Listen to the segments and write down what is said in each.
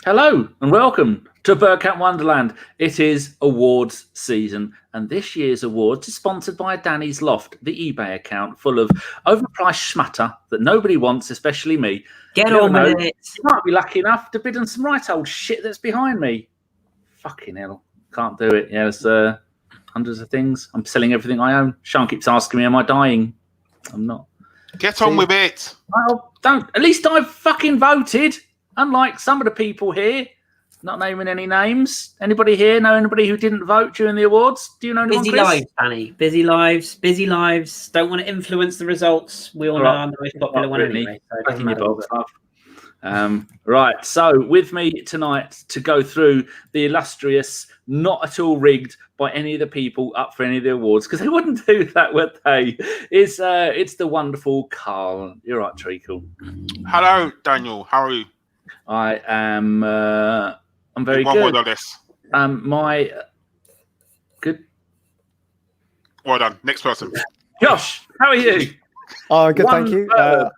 Hello and welcome to Bergkamp Wonderland. It is awards season, and this year's awards is sponsored by Danny's Loft, the eBay account full of overpriced schmutter that nobody wants, especially me. Get on with it. You might be lucky enough to bid on some right old shit that's behind me. Fucking hell. Can't do it. Yeah, there's hundreds of things. I'm selling everything I own. Sean keeps asking me, am I dying? I'm not. Get on with it. Well, don't. At least I've fucking voted. Unlike some of the people here, not naming any names. Anybody here know anybody who didn't vote during the awards? Do you know anyone, Busy Kris? lives, Danny. Busy lives. Don't want to influence the results. We all know I'm the most popular one anyway. So back in your box, love. Right, so with me tonight to go through the illustrious, not at all rigged by any of the people up for any of the awards, because they wouldn't do that, would they? It's the wonderful Karl. You're right, Treacle. Hello, Daniel. How are you? I am. I'm very One good. word on this. My good. Well done. Next person. Josh, how are you? Oh, good. One Thank you. verb.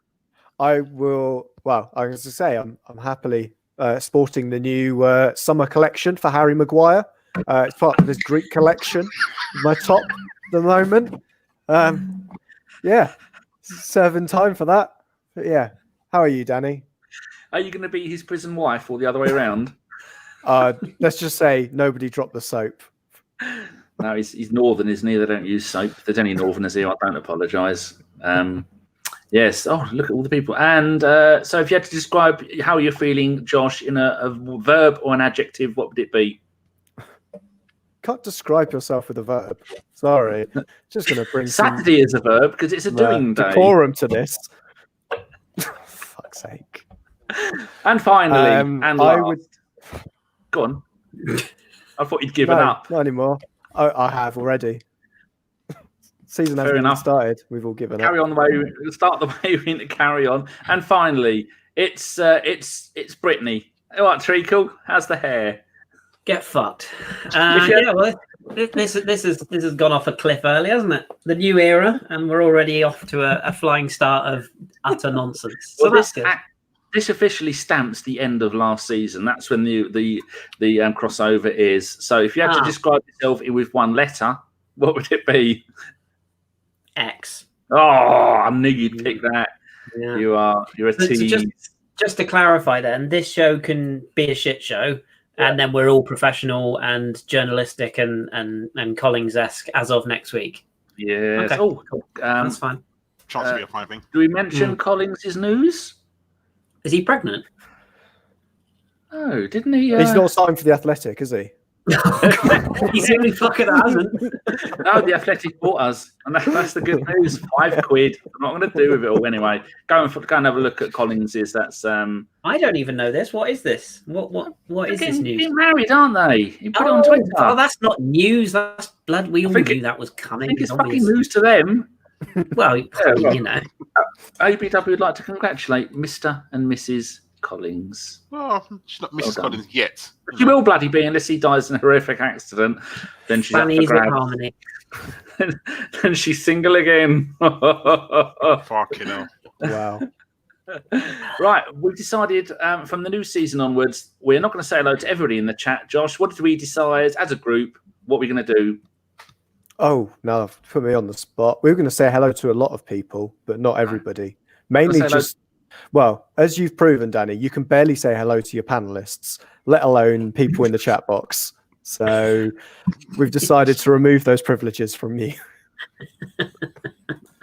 I will. Well, I was to say, I'm happily sporting the new summer collection for Harry Maguire. It's part of this Greek collection. My top at the moment. Yeah, serving time for that. But yeah, how are you, Danny? Are you going to be his prison wife or the other way around? Let's just say nobody dropped the soap. No, he's northern, isn't he? They don't use soap. If there's any northerners here, I don't apologise. Yes. Oh, look at all the people. And so if you had to describe how you're feeling, Josh, in a verb or an adjective, what would it be? Can't describe yourself with a verb. Sorry. Just going to bring Saturday is a verb because it's a doing day. Decorum to this. Fuck's sake. And finally, and last. Go on. I thought you'd given up. Not anymore. I have already. Season hasn't even started. We've all given up. Carry on the way. We'll start the way we need to carry on. And finally, it's Brittany. All right, Treacle, how's the hair? Get fucked. Yeah, well, this has gone off a cliff early, hasn't it? The new era, and we're already off to a flying start of utter nonsense. So well, that's good. This officially stamps the end of last season. That's when the crossover is. So if you had to describe yourself with one letter, what would it be? X. Oh, I knew you'd pick that. Yeah. You're a tease. So just to clarify, then this show can be a shit show, and then we're all professional and journalistic and Collins-esque as of next week. Yeah. Okay. Oh, cool. That's fine. Chance to be a fine thing. Do we mention Collins' news? Is he pregnant? Oh, didn't he? He's not signed for the Athletic, is he? He's the only fucker that hasn't. No, the Athletic bought us, and that's the good news. £5. I'm not going to do with it all anyway. Go and have a look at Collins's. That's I don't even know this. What is this? What is this news? They're married, aren't they? He put it on Twitter. Oh, that's not news. That's blood. We all knew that was coming. I think it's fucking news to them. Well, you know. ABW would like to congratulate Mr. and Mrs. Collins. Well, she's not Mrs. Collins yet. She will bloody be unless he dies in a horrific accident. Then she's up for grabs. Then she's single again. Fucking hell. Wow. Right, we've decided from the new season onwards, we're not going to say hello to everybody in the chat. Josh, what did we decide as a group? What we're going to do? Oh, no, put me on the spot. We were going to say hello to a lot of people, but not everybody. Mainly just, well, as you've proven, Danny, you can barely say hello to your panelists, let alone people in the chat box. So we've decided to remove those privileges from you.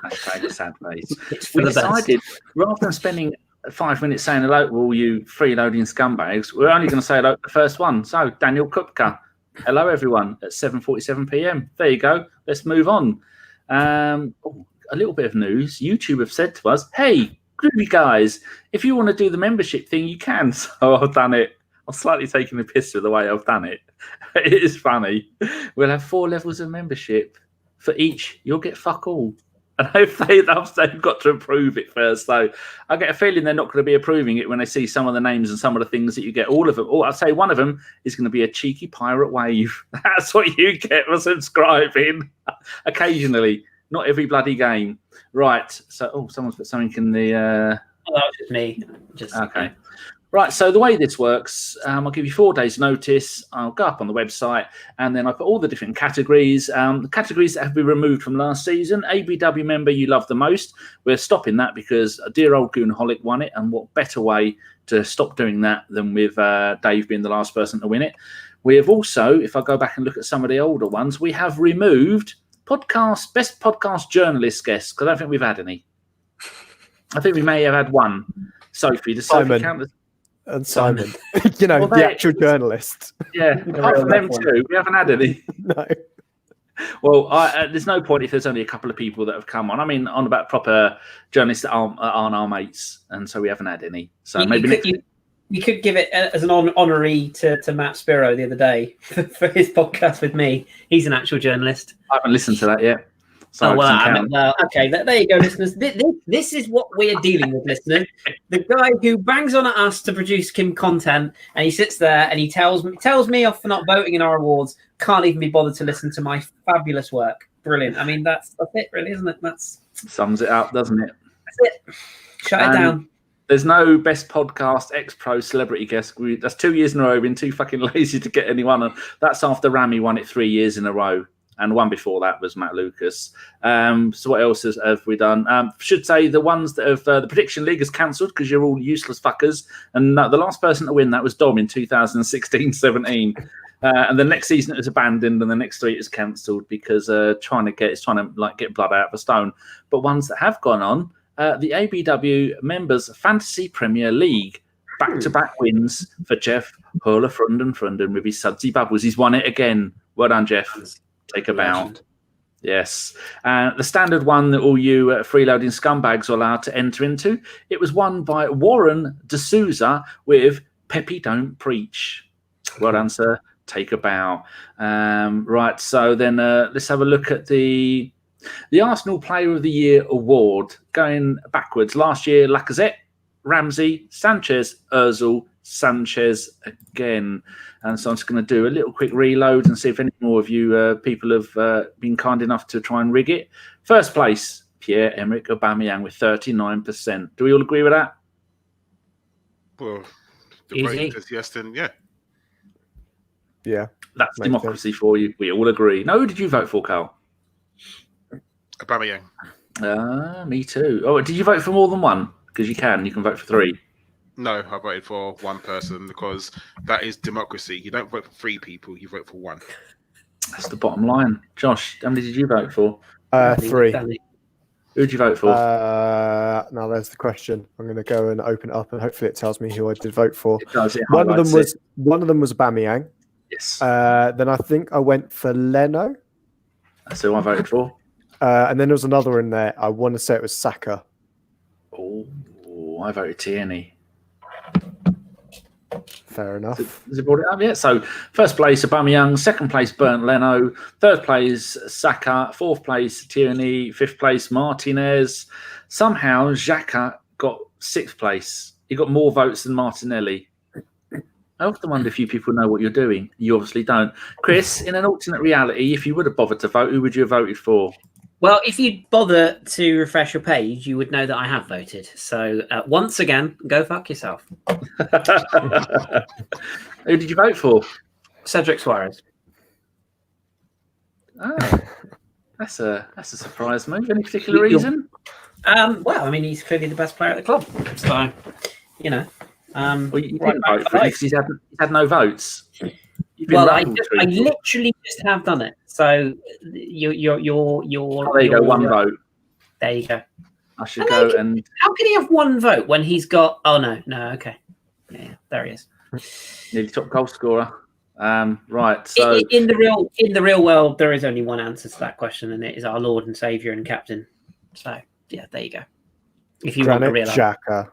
Hashtag a sad face. We decided, rather than spending 5 minutes saying hello to all you freeloading scumbags, we're only going to say hello to the first one. So, Daniel Kupka. Hello, everyone, at 7:47 p.m. There you go. Let's move on. A little bit of news. YouTube have said to us, hey, groovy guys, if you want to do the membership thing, you can. So I've done it. I'm slightly taking the piss with the way I've done it. It is funny. We'll have 4 levels of membership. For each, you'll get fuck all. And they've got to approve it first, though. I get a feeling they're not going to be approving it when they see some of the names and some of the things that you get. All of them. I'd say one of them is going to be a cheeky pirate wave. That's what you get for subscribing. Occasionally, not every bloody game. Right. So, someone's put something in the that was just me. Okay. Right, so the way this works, I'll give you 4 days' notice. I'll go up on the website, and then I'll put all the different categories. The categories that have been removed from last season. ABW member you love the most. We're stopping that because a dear old Goonaholic won it, and what better way to stop doing that than with Dave being the last person to win it. We have also, if I go back and look at some of the older ones, we have removed best podcast journalist guests, because I don't think we've had any. I think we may have had one. Sophie, does Sophie count as... And Simon, the actual journalist. Yeah, apart from them two, we haven't had any. No. Well, there's no point if there's only a couple of people that have come on. I mean, on about proper journalists that aren't our mates, and so we haven't had any. So you could give it as an honorary to Matt Spiro the other day for his podcast with me. He's an actual journalist. I haven't listened to that yet. So okay, there you go, listeners. This is what we're dealing with, listeners. The guy who bangs on at us to produce Kim content, and he sits there and he tells me off for not voting in our awards. Can't even be bothered to listen to my fabulous work. Brilliant. I mean, that's it, really, isn't it? That's sums it up, doesn't it? That's it. Shut it down. There's no best podcast ex-pro celebrity guest. That's 2 years in a row. We've been too fucking lazy to get anyone. And that's after Rami won it 3 years in a row. And one before that was Matt Lucas. So what else have we done? Should say the ones that have the Prediction League is cancelled because you're all useless fuckers. And the last person to win that was Dom in 2016-17. And the next season it was abandoned, and the next 3 is cancelled because trying to get blood out of a stone. But ones that have gone on, the ABW Members Fantasy Premier League. Back-to-back wins for Jeff Hurler-Frunden with his sudsy bubbles. He's won it again. Well done, Jeff. Take a bow. Yes. The standard one that all you freeloading scumbags are allowed to enter into. It was won by Warren D'Souza with Pepe Don't Preach. Well done, sir. Take a bow. Right, so then let's have a look at the Arsenal Player of the Year award. Going backwards. Last year, Lacazette, Ramsey, Sanchez, Ozil, Sanchez again. And so I'm just going to do a little quick reload and see if any more of you people have been kind enough to try and rig it. First place, Pierre-Emerick Aubameyang with 39%. Do we all agree with that? Well, the rating says yes, then yeah. Yeah. That's democracy for you. We all agree. No, who did you vote for, Karl? Aubameyang. Me too. Oh, did you vote for more than one? Because you can vote for 3. No, I voted for one person because that is democracy. You don't vote for 3 people, you vote for 1. That's the bottom line. Josh, how many did you vote for? 3. Who did you vote for? Now there's the question. I'm going to go and open it up, and hopefully it tells me who I did vote for. It does, one of them was Aubameyang. Yes. Then I think I went for Leno. That's who I voted for. And then there was another in there. I want to say it was Xhaka. Oh, I voted Tierney. Fair enough. Has it brought it up yet? So, first place, Aubameyang. Second place, Bernd Leno. Third place, Xhaka. Fourth place, Tierney. Fifth place, Martinez. Somehow, Xhaka got 6th place. He got more votes than Martinelli. I often wonder if you people know what you're doing. You obviously don't. Kris, in an alternate reality, if you would have bothered to vote, who would you have voted for? Well, if you'd bother to refresh your page, you would know that I have voted. So once again, go fuck yourself. Who did you vote for? Cedric Suarez. Oh, that's a surprise move. Any particular reason? Well, I mean, he's clearly the best player at the club. So, you know. Well, you didn't vote for him because he's had no votes. Well, I literally just have done it. So you're there you go, one vote. There you go. I should go and. How can he have one vote when he's got? Oh no, okay, yeah, there he is. Nearly top goal scorer. Right. So in the real world, there is only one answer to that question, and it is our Lord and Savior and Captain. So yeah, there you go. If you want to realize. Xhaka.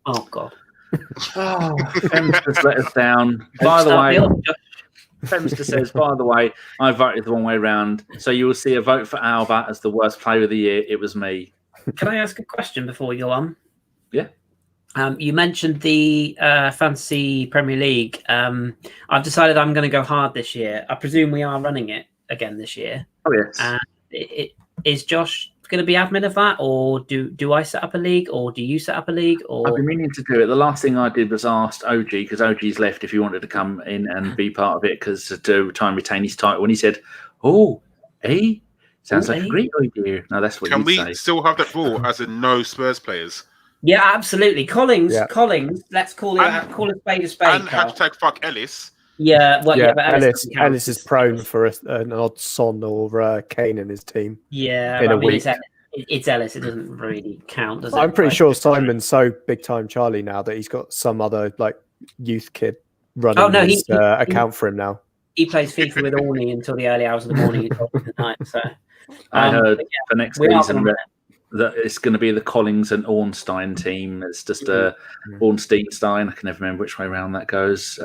Oh God. Oh, Femster let us down. By the way, Femster says, by the way, I voted the wrong way round. So you will see a vote for Alba as the worst player of the year. It was me. Can I ask a question before you go on? Yeah. You mentioned the Fantasy Premier League. I've decided I'm going to go hard this year. I presume we are running it again this year. Oh, yes. Is Josh going to be admin of that, or do I set up a league, or do you set up a league? Or I've been meaning to do it. The last thing I did was asked OG, because OG's left, if he wanted to come in and be part of it, because to try and retain his title. And he said, sounds like a great idea. No, that's what Can he'd we say. still have that rule as in no Spurs players? Yeah, absolutely. Collins, let's call a spade a spade. And Carl. hashtag fuck Ellis. Yeah, well, but Ellis is prone for an odd Son or Kane in his team. Yeah, in a week. It's Ellis. It doesn't really count, does it? I'm pretty sure Simon's so big time Charlie now that he's got some other youth kid running his account for him now. He plays FIFA with Orny until the early hours of the morning and the night. So I heard for next season that it's going to be the Collins and Ornstein team. It's just Ornstein. I can never remember which way around that goes.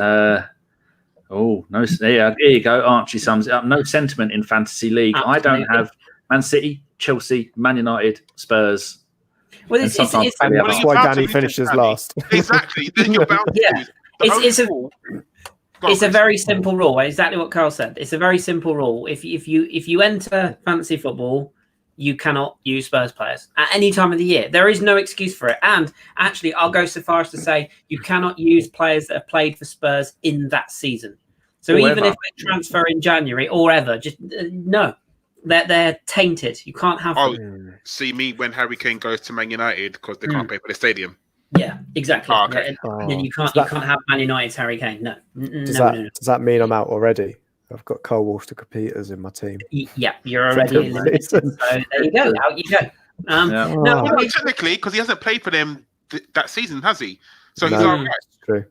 No, here you go. Archie sums it up. No sentiment in fantasy league. Absolutely. I don't have Man City, Chelsea, Man United, Spurs. Well, that's why Danny finishes last. Exactly. Then you're bound to It's a very simple rule. Exactly what Karl said. It's a very simple rule. If you enter fantasy football, you cannot use Spurs players at any time of the year. There is no excuse for it. And actually, I'll go so far as to say you cannot use players that have played for Spurs in that season. So even if they transfer in January or ever, just no, they're tainted. You can't have them. See me when Harry Kane goes to Man United because they can't pay for the stadium. Yeah, exactly. Okay. Then you can't have Man United's Harry Kane. No. Does that mean I'm out already? I've got Cole Walker Peters in my team. Yeah, you're already eliminated. So there you go. Out you go. No, technically, because he hasn't played for them that season, has he? So he's all right. True.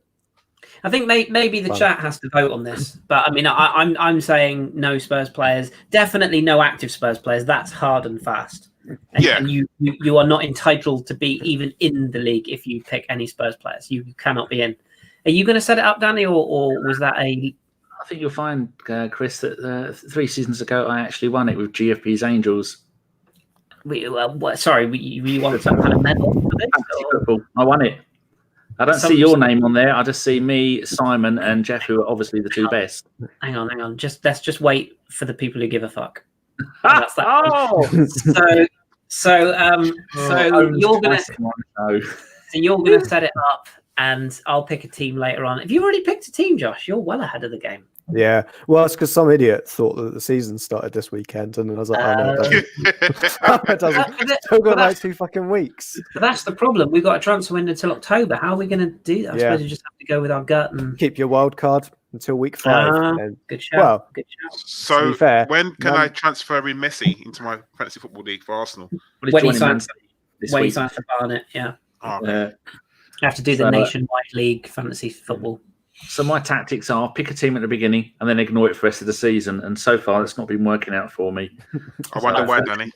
I think maybe the chat has to vote on this, but I mean, I'm saying no Spurs players, definitely no active Spurs players. That's hard and fast. And you are not entitled to be even in the league if you pick any Spurs players. You cannot be in. Are you going to set it up, Danny, or was that a? I think you'll find, Chris, that 3 seasons ago I actually won it with GFP's Angels. You want some kind of medal for this? Football. I won it. I don't see your name on there. I just see me, Simon, and Jeff, who are obviously the two best. Hang on. Let's just wait for the people who give a fuck. That's that. So you're gonna set it up, and I'll pick a team later on. Have you already picked a team, Josh? You're well ahead of the game. Yeah, well, it's because some idiot thought that the season started this weekend, and then I was like, no, it doesn't. Still got 2 fucking weeks. But that's the problem. We've got a transfer window until October. How are we going to do that? I suppose we just have to go with our gut and keep your wild card until week 5. Good shout. Good shout. So when can I transfer in Messi into my fantasy football league for Arsenal? When he signs for Barnet, yeah. You have to do the nationwide league fantasy football. So my tactics are pick a team at the beginning and then ignore it for the rest of the season. And so far, it's not been working out for me. I wonder why, Danny.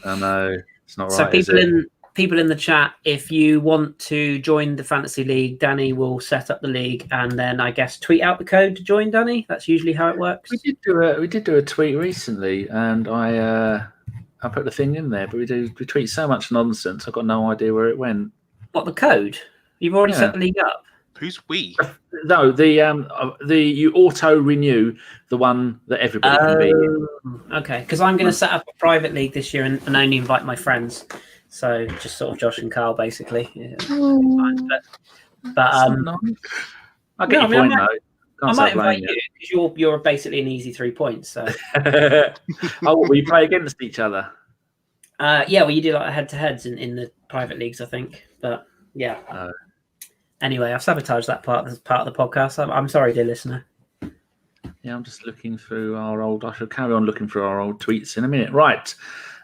I know it's not so right. So people in the chat, if you want to join the fantasy league, Danny will set up the league and then I guess tweet out the code to join. Danny, that's usually how it works. We did do a tweet recently, and I put the thing in there, but we tweet so much nonsense. I've got no idea where it went. What, the code? You've already set the league up. Who's we? No, you auto renew the one that everybody can be in. Okay, because I'm going to set up a private league this year and only invite my friends. So just sort of Josh and Karl, basically. Yeah. But I get your point, though. I might invite you because you're basically an easy 3 points. So. We play against each other. Yeah, well, you do like head-to-heads in the private leagues, I think. But yeah. Anyway, I've sabotaged that part of the podcast. I'm sorry, dear listener. Yeah, I'm just looking through our old. I shall carry on looking through our old tweets in a minute. Right.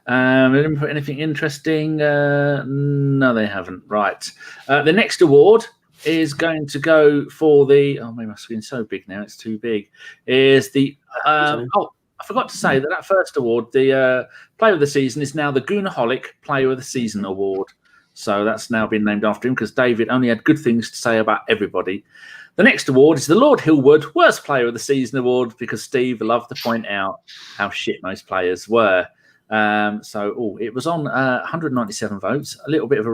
They didn't put anything interesting. No, they haven't. Right. The next award is going to go for the. Oh, my screen's so big now; it's too big. Is the? I forgot to say that first award, the Player of the Season, is now the Goonaholic Player of the Season award. So that's now been named after him because David only had good things to say about everybody. The next award is the Lord Hillwood Worst Player of the Season award because Steve loved to point out how shit most players were. It was on 197 votes. A little bit of a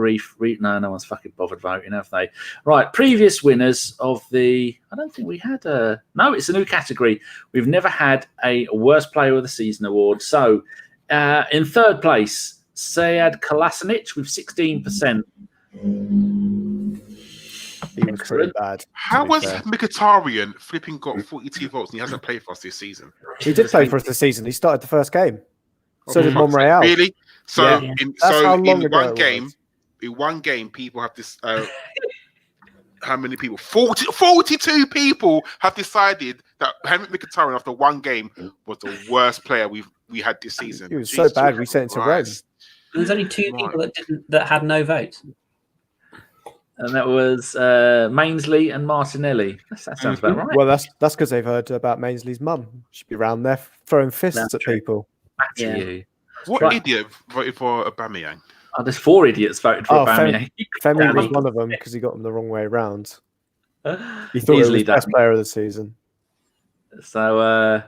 no one's fucking bothered voting, have they? Right, previous winners of the. I don't think we had a. No, it's a new category. We've never had a Worst Player of the Season award. So in third place, Sayed Kolasinac with 16%. He was pretty bad. How was Mkhitaryan flipping got 42 votes and he hasn't played for us this season? He did play for us this season. He started the first game. So did Monreal. Really? So in one game, people have this. How many people? 42 people have decided that Henrik Mkhitaryan after one game was the worst player we had this season. He was so bad we sent him to Rome. There's only 2 people that had no votes. And that was Mainsley and Martinelli. That sounds about right. Well, that's because they've heard about Mainsley's mum. She'd be around there throwing fists at people. Back to you. What idiot voted for Aubameyang? Oh, there's 4 idiots voted for Aubameyang. Femi was one of them because he got them the wrong way around. He thought he was the best player of the season. So,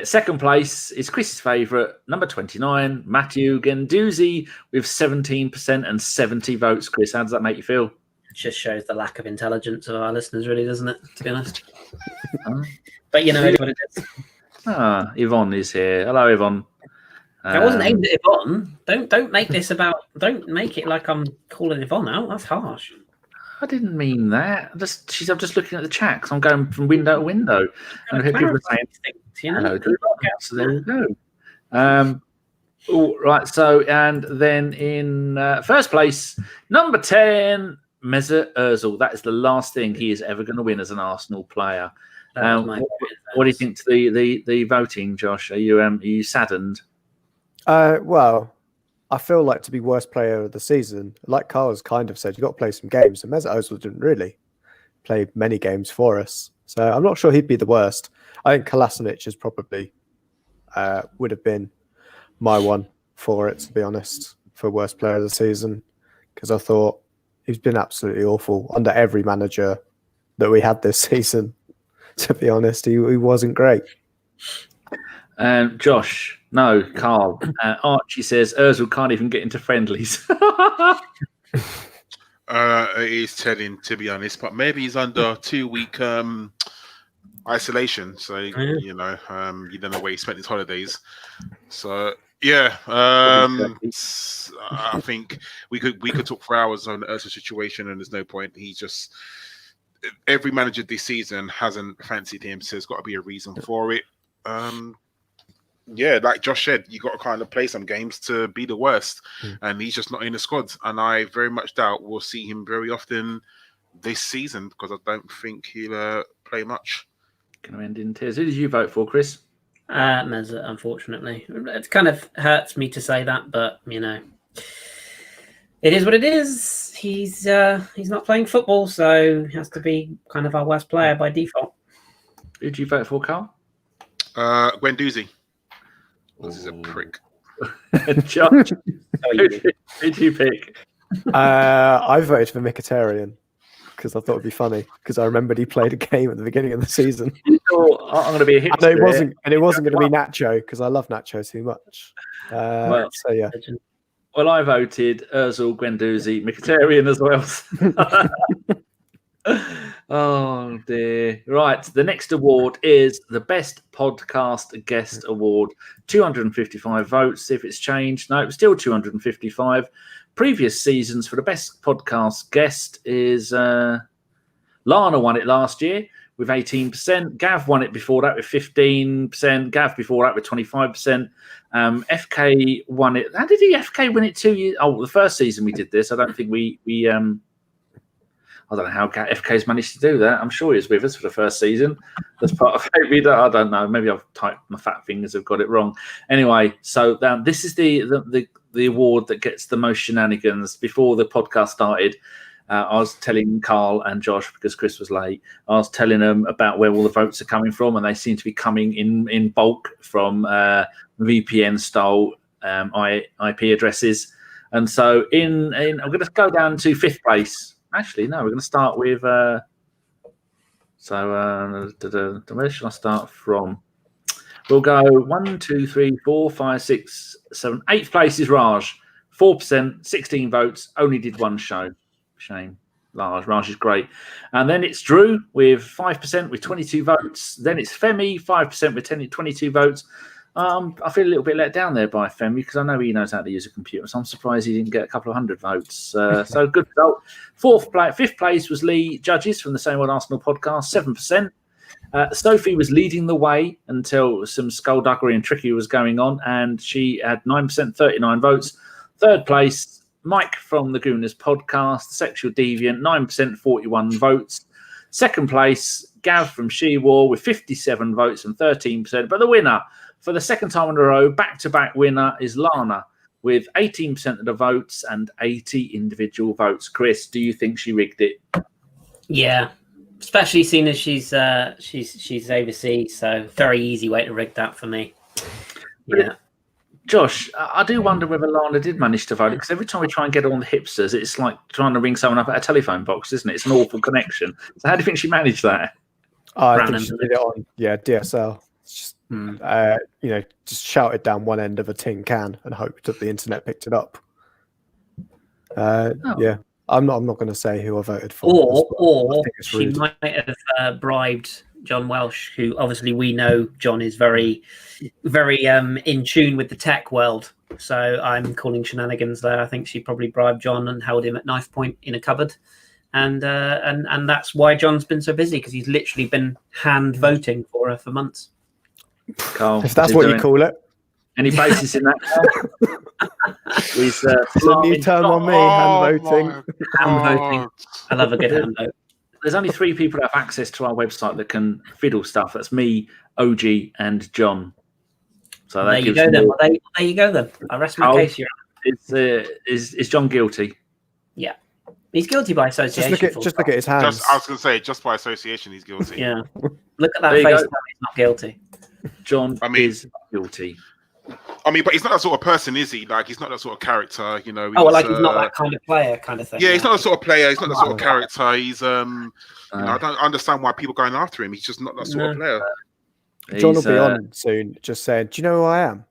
second place is Chris's favourite, number 29, Matthew Guendouzi, with 17% and 70 votes. Chris, how does that make you feel? It just shows the lack of intelligence of our listeners, really, doesn't it? To be honest. But you know what it is. Yvonne is here. Hello, Yvonne. I wasn't aimed at Yvonne. Don't make this about. Don't make it like I'm calling Yvonne out. That's harsh. I didn't mean that. I'm just looking at the chat because I'm going from window to window, and people are saying, "Hello, so there we go." All right. So, and then in first place, number 10, Mesut Ozil. That is the last thing he is ever going to win as an Arsenal player. What do you think to the voting, Josh? Are you saddened? Well, I feel like to be worst player of the season, like Karl's kind of said, you got to play some games. And Mesut Ozil didn't really play many games for us, so I'm not sure he'd be the worst. I think Kolasinac is probably would have been my one for it, to be honest, for worst player of the season, because I thought he's been absolutely awful under every manager that we had this season. To be honest, he wasn't great. Josh, no, Karl. Archie says Ozil can't even get into friendlies. It is telling, to be honest, but maybe he's under 2-week isolation. So you don't know where he spent his holidays. So I think we could talk for hours on the Ozil situation, and there's no point. He's just every manager this season hasn't fancied him, so there's got to be a reason for it. Like Josh said, you got to kind of play some games to be the worst, and he's just not in the squad. And I very much doubt we'll see him very often this season because I don't think he'll play much. Going to end in tears. Who did you vote for, Chris? Mesut, unfortunately. It kind of hurts me to say that, but it is what it is. He's not playing football, so he has to be kind of our worst player by default. Who did you vote for, Karl? Guendouzi. This is a prick. Josh, who did you pick? I voted for Mkhitaryan because I thought it'd be funny because I remembered he played a game at the beginning of the season. I'm going to be a hipster. And it wasn't going to be Nacho because I love Nacho too much. So yeah. Well, I voted Ozil, Guendouzi, Mkhitaryan as well. Oh dear. Right, the next award is the Best Podcast Guest Award. 255 votes. If it's changed, no, it was still 255. Previous seasons for the Best Podcast Guest is Lana won it last year with 18%. Gav won it before that with 15%. Gav before that with 25%. FK won it. How did FK win it 2 years? Oh, the first season we did this. I don't think we I don't know how FK's managed to do that. I'm sure he was with us for the first season. That's part of it. I don't know. Maybe I've typed my fat fingers have got it wrong. Anyway, so this is the award that gets the most shenanigans. Before the podcast started, I was telling Karl and Josh, because Chris was late, I was telling them about where all the votes are coming from, and they seem to be coming in bulk from VPN-style IP addresses. And so I'm going to go down to 5th place. Actually, no, we're going to start with... where should I start from? We'll go 1, 2, 3, 4, 5, 6, 7. 8th place is Raj. 4%, 16 votes, only did one show. Shame. Raj is great. And then it's Drew with 5% with 22 votes. Then it's Femi, 5% with 22 votes. I feel a little bit let down there by Femi because I know he knows how to use a computer, so I'm surprised he didn't get a couple of 100 votes. So good result. Fifth place was Lee Judges from the Same Old Arsenal podcast, 7%. Sophie was leading the way until some skullduggery and tricky was going on, and she had 9%, 39 votes. Third place, Mike from the Gooners podcast, Sexual Deviant, 9%, 41 votes. Second place, Gav from She-War with 57 votes and 13%. But the winner, for the second time in a row, back-to-back winner is Lana with 18% of the votes and 80 individual votes. Kris, do you think she rigged it? Yeah, especially seeing as she's overseas, so very easy way to rig that for me. Yeah. Josh, I do wonder whether Lana did manage to vote, because every time we try and get on the hipsters, it's like trying to ring someone up at a telephone box, isn't it? It's an awful connection. So how do you think she managed that? I think she did it on DSL. Just just shouted down one end of a tin can and hoped that the internet picked it up. Yeah, I'm not going to say who I voted for. Or she might have bribed John Welsh, who obviously we know John is very, very in tune with the tech world. So I'm calling shenanigans there. I think she probably bribed John and held him at knife point in a cupboard. And that's why John's been so busy, because he's literally been hand voting for her for months. Karl, if that's what you call it. Any basis in that? It's a new term on me, hand voting. Hand voting. I love a good hand vote. There's only 3 people that have access to our website that can fiddle stuff. That's me, OG, and John. So there you go then. Well, there you go then. I rest my case here. Is John guilty? Yeah. He's guilty by association. Just look at his hands. I was going to say, just by association, he's guilty. Yeah. Look at that face. He's not guilty. John is guilty. I mean, but he's not that sort of person, is he? Like, he's not that sort of character, you know. He's not that kind of player, kind of thing. Yeah, he's not that sort of player. He's not that sort of character. He's, I don't understand why people are going after him. He's just not that sort of player. John will be on soon, just saying, "Do you know who I am?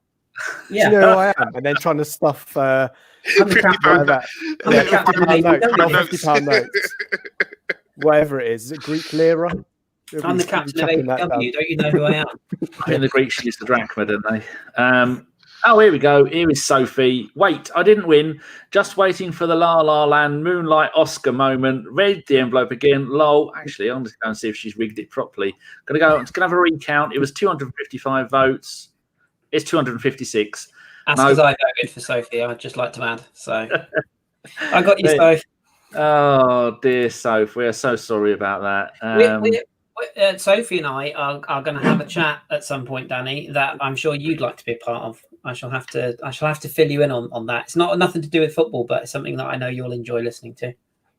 Yeah. Do you know who I am?" And then trying to stuff £50 notes, whatever it is. Greek lira. I'm the captain of ABW. Don't you know who I am? I think the Greeks use the drachma, don't they? Here we go. Here is Sophie. Wait, I didn't win. Just waiting for the La La Land Moonlight Oscar moment. Read the envelope again. Lol. Actually, I'm just going to see if she's rigged it properly. I'm going to have a recount. It was 255 votes. It's 256. That's because I voted for Sophie. I'd just like to add. So I got you, Sophie. Oh, dear Sophie. We are so sorry about that. Sophie and I are going to have a chat at some point, Danny, that I'm sure you'd like to be a part of. I shall have to fill you in on that. It's nothing to do with football, but it's something that I know you'll enjoy listening to.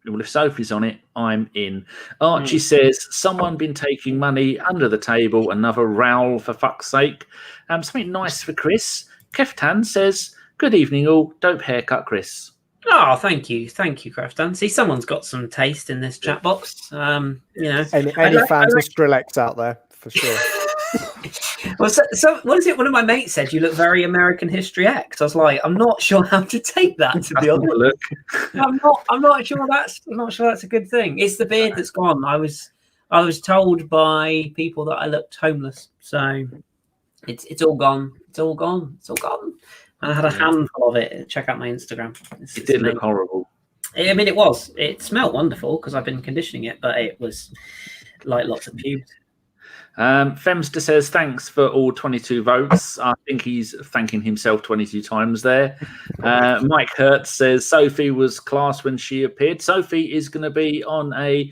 Well, if Sophie's on it, I'm in. Archie says, someone been taking money under the table. Another rowl, for fuck's sake. Something nice for Kris. Keftan says, good evening all. Dope haircut, Kris. Oh, thank you, Crafton. See, someone's got some taste in this chat box. Any fans of Skrillex out there, for sure. Well, so what is it? One of my mates said you look very American History X. I was like, I'm not sure how to take that. To be honest, look. I'm not sure that's a good thing. It's the beard that's gone. I was told by people that I looked homeless. So it's all gone. It's all gone. And I had a handful of it. Check out my Instagram. It did look horrible. I mean, it was. It smelled wonderful because I've been conditioning it, but it was like lots of pubes. Femster says, thanks for all 22 votes. I think he's thanking himself 22 times there. Mike Hertz says, Sophie was class when she appeared. Sophie is going to be on a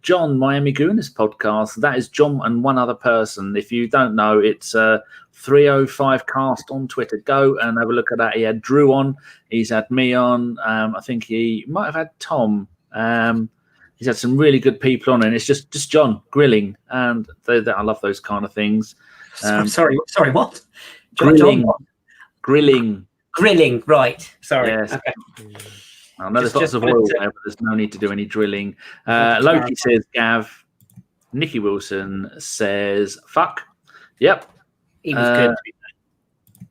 John Miami Gooners podcast. That is John and one other person. If you don't know, it's 305 Cast on Twitter. Go and have a look at that. He had Drew on. He's had me on. I think he might have had Tom. He's had some really good people on, and it's just John grilling, and I love those kind of things. Sorry, what? Grilling. John, Grilling. Right. Sorry. Yes. Okay. I know there's lots of oil there, but there's no need to do any drilling. Loki says Gav. Nicky Wilson says fuck. Yep. He was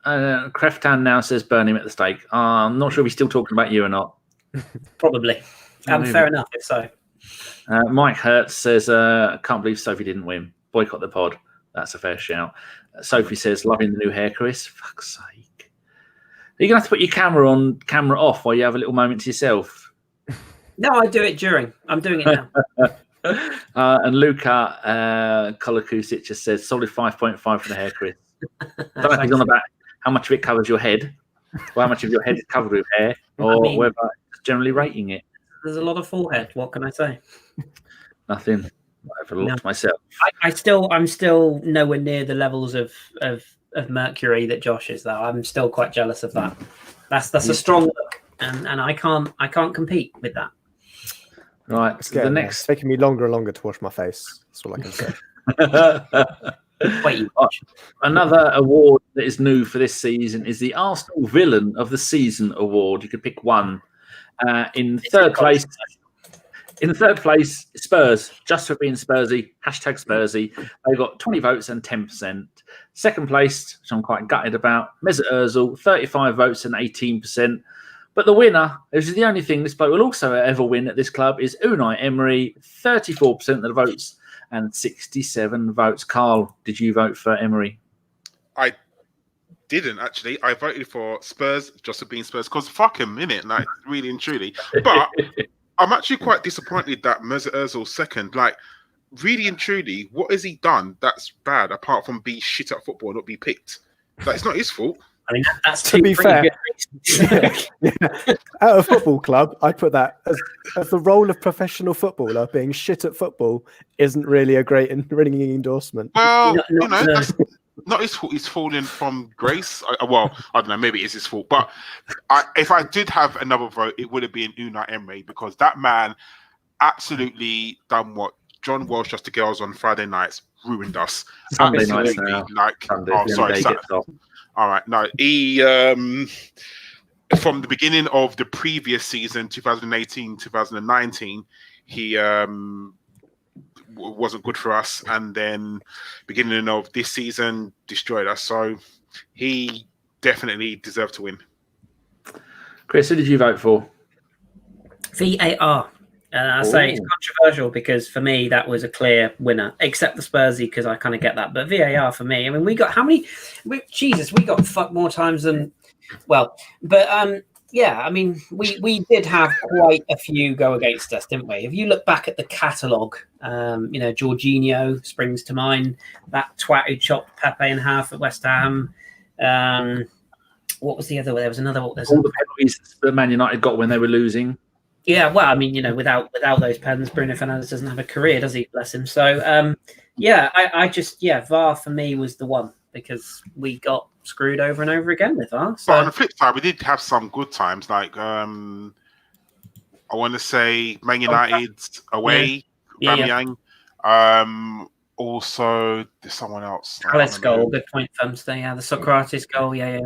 good. Creftan now says burn him at the stake. I'm not sure if he's still talking about you or not. Probably. Fair enough, if so. Mike Hertz says, can't believe Sophie didn't win. Boycott the pod. That's a fair shout. Sophie says, loving the new hair, Kris. Fuck's sake. Are you going to have to put your camera off while you have a little moment to yourself? No, I do it during. I'm doing it now. And Luca Kolakusic just says, solid 5.5 for the hair, Kris. I don't know if he's on about how much of it covers your head, or how much of your head is covered with hair, or whether it's generally rating it. There's a lot of forehead. What can I say? Nothing. I've looked myself. I'm still nowhere near the levels of mercury that Josh is, though. I'm still quite jealous of that. That's a strong look, and I can't compete with that. Right. It's taking me longer and longer to wash my face. That's all I can say. Wait, another award that is new for this season is the Arsenal Villain of the Season award. You could pick one. In third place, Spurs, just for being Spursy, #Spursy. They got 20 votes and 10%. Second place, which I'm quite gutted about, Mesut Ozil, 35 votes and 18%. But the winner, which is the only thing this bloke will also ever win at this club, is Unai Emery, 34% of the votes and 67 votes. Karl, did you vote for Emery? I didn't actually. I voted for Spurs, just for being Spurs, because fuck him, innit? Like, really and truly. But I'm actually quite disappointed that Mesut Ozil's second. Like, really and truly, what has he done that's bad apart from be shit at football and not be picked? Like, it's not his fault. I mean, that's to be fair. At a football club, I put that as the role of professional footballer. Being shit at football isn't really a great and ringing endorsement. Well, that's not his fault. He's fallen from grace. I don't know. Maybe it's his fault. But if I did have another vote, it would have been Unai Emery, because that man absolutely done what John Walsh does to girls on Friday nights, ruined us. Sunday nights, Saturday. All right. No, he from the beginning of the previous season, 2018, 2019, he wasn't good for us, and then beginning of this season destroyed us. So he definitely deserved to win. Kris, who did you vote for? VAR. I say it's controversial because for me that was a clear winner, except the Spursy, because I kind of get that. But VAR for me, I mean, we got how many? We got fucked more times than well. But yeah, I mean, we did have quite a few go against us, didn't we? If you look back at the catalogue, Jorginho springs to mind. That twat who chopped Pepe in half at West Ham. What was the other one? There was another one. All the penalties that Man United got when they were losing. Yeah, well, I mean, without those pens, Bruno Fernandes doesn't have a career, does he? Bless him. So, VAR for me was the one, because we got screwed over and over again with VAR. So. But on the flip side, we did have some good times. Like, I want to say Man United away, Aubameyang. Also, there's someone else. Let's go. Good point, Thumbs. Yeah, the Sokratis goal. Yeah.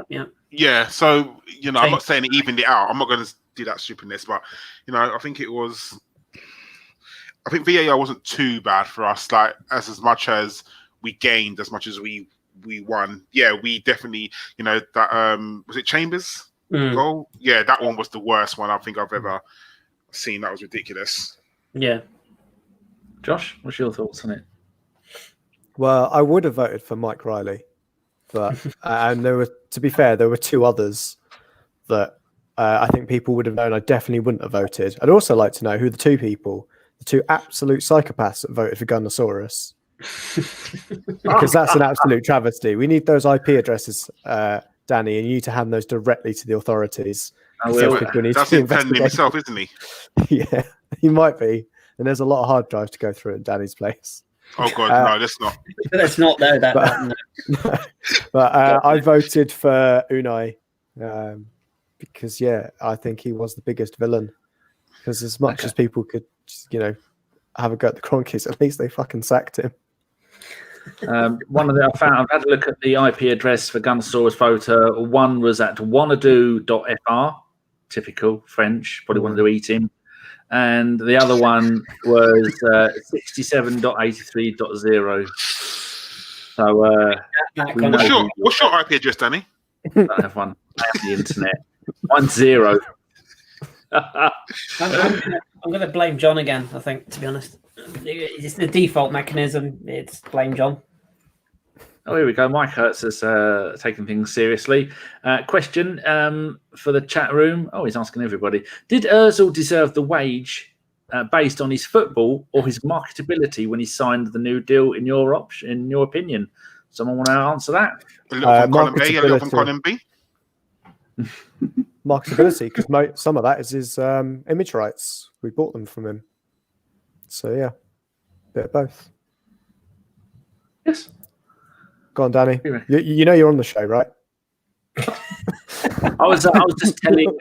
Yeah. So I'm not saying it evened it out. I'm not going to do that stupidness, but I think VAR wasn't too bad for us. Like, as much as we gained, as much as we won. Yeah, we definitely, that was it Chambers goal? Yeah, that one was the worst one I think I've ever seen. That was ridiculous. Yeah. Josh, what's your thoughts on it? Well, I would have voted for Mike Riley, but and to be fair, there were two others that I think people would have known I definitely wouldn't have voted. I'd also like to know who the two absolute psychopaths that voted for Gunnosaurus. Because that's an absolute travesty. We need those IP addresses, Danny, and you need to hand those directly to the authorities. That's intending himself, isn't he? Yeah, he might be. And there's a lot of hard drives to go through at Danny's place. Oh God, no, that's not. That's not though. But I voted for Unai because I think he was the bigged villain. Because as much as people could, have a go at the Cronkies, at least they fucking sacked him. I've had a look at the IP address for Gunnosaurus photo. One was at wanadoo.fr, typical French, probably wanted to eat him. And the other one was 67.83.0. So, what's your IP address, Danny? I don't have one. I have the internet. 10. I'm going to blame John again, I think, to be honest. It's the default mechanism. It's blame John. Oh, here we go. Mike Hertz has taken things seriously. Question for the chat room. Oh, he's asking everybody. Did Ozil deserve the wage based on his football or his marketability when he signed the new deal, in your opinion? Someone want to answer that? A little from column A, a little from column B? Marketability, because some of that is his image rights. We bought them from him. So, yeah, bit of both. Yes. Go on, Danny. You know you're on the show, right? I was just telling.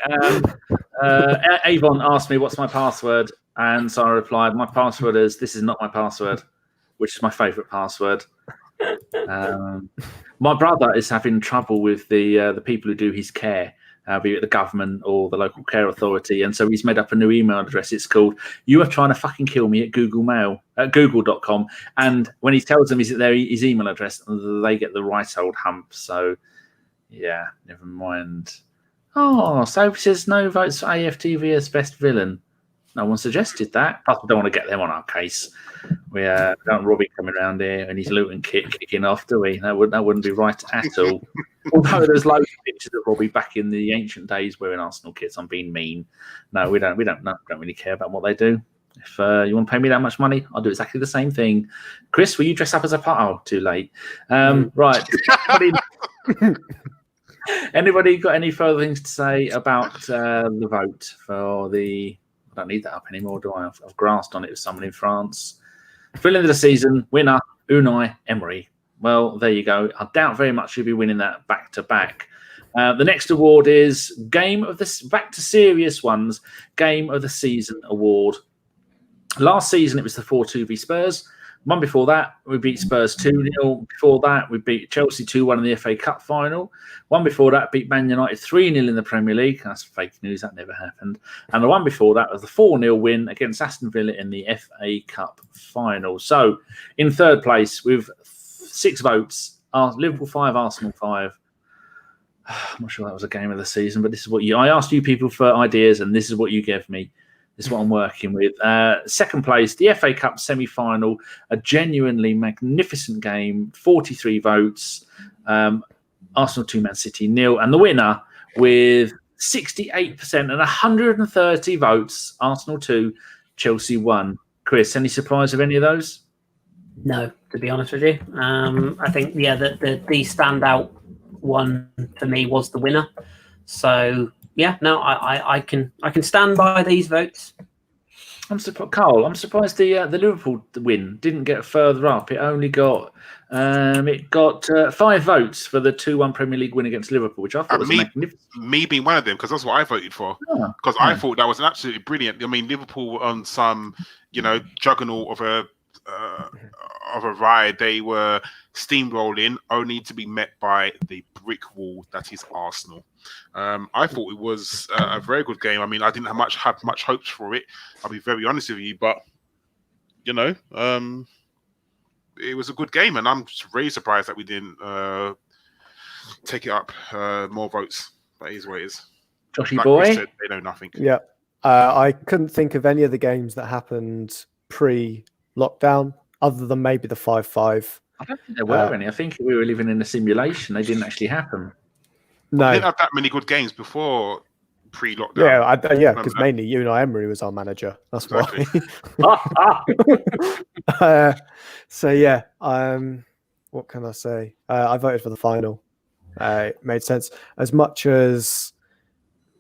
Avon asked me what's my password, and so I replied, "My password is this is not my password," which is my favourite password. My brother is having trouble with the people who do his care, be it the government or the local care authority, and so he's made up a new email address. It's called "You are trying to fucking kill me" at Google.com, and when he tells them his email address, they get the right old hump. So yeah, never mind. Oh, Sophie says no votes for AFTV as best villain. No one suggested that. Plus, we don't want to get them on our case. We don't want Robbie coming around here and his Luton kit kicking off, do we? That wouldn't be right at all. Although there's loads of pictures of Robbie back in the ancient days wearing Arsenal kits. I'm being mean. No, we don't really care about what they do. If you want to pay me that much money, I'll do exactly the same thing. Kris, will you dress up as a part? Oh, too late. Right. Anybody got any further things to say about the vote for the? I don't need that up anymore, do I? I've grasped on it with someone in France. Fill end of the season, winner, Unai Emery. Well, there you go. I doubt very much you'll be winning that back to back. The next award is Game of the back to serious ones. Game of the Season award. Last season it was the 4-2 v Spurs. One before that, we beat Spurs 2-0. Before that, we beat Chelsea 2-1 in the FA Cup final. One before that, beat Man United 3-0 in the Premier League. That's fake news. That never happened. And the one before that was the 4-0 win against Aston Villa in the FA Cup final. So, in third place with 6 votes, Liverpool 5, Arsenal 5. I'm not sure that was a game of the season, but this is what I asked you people for ideas, and this is what you gave me. This is what I'm working with. Second place, the FA Cup semi-final, a genuinely magnificent game, 43 votes, Arsenal 2, Man City 0, and the winner with 68% and 130 votes, Arsenal 2, Chelsea 1. Kris, any surprise of any of those? No, to be honest with you. I think, the standout one for me was the winner. So... yeah, no, I can stand by these votes. I'm surprised, Karl. I'm surprised the Liverpool win didn't get further up. It only got 5 votes for the 2-1 Premier League win against Liverpool, which I thought was magnificent. Me being one of them, because that's what I voted for. Because I thought that was an absolutely brilliant. I mean, Liverpool on some juggernaut of a ride, they were steamrolling, only to be met by the brick wall that is Arsenal. I thought it was a very good game. I mean, I didn't have much hopes for it. I'll be very honest with you, but it was a good game, and I'm just really surprised that we didn't take it up more votes. But it is what it is. Joshy boy, said, they know nothing. Yeah, I couldn't think of any of the games that happened pre-lockdown, other than maybe the 5-5. I don't think there were any. I think we were living in a simulation. They didn't actually happen. No, we didn't have that many good games before pre-lockdown. Yeah, because mainly Unai Emery was our manager. That's exactly why. So yeah, what can I say? I voted for the final. It made sense. As much as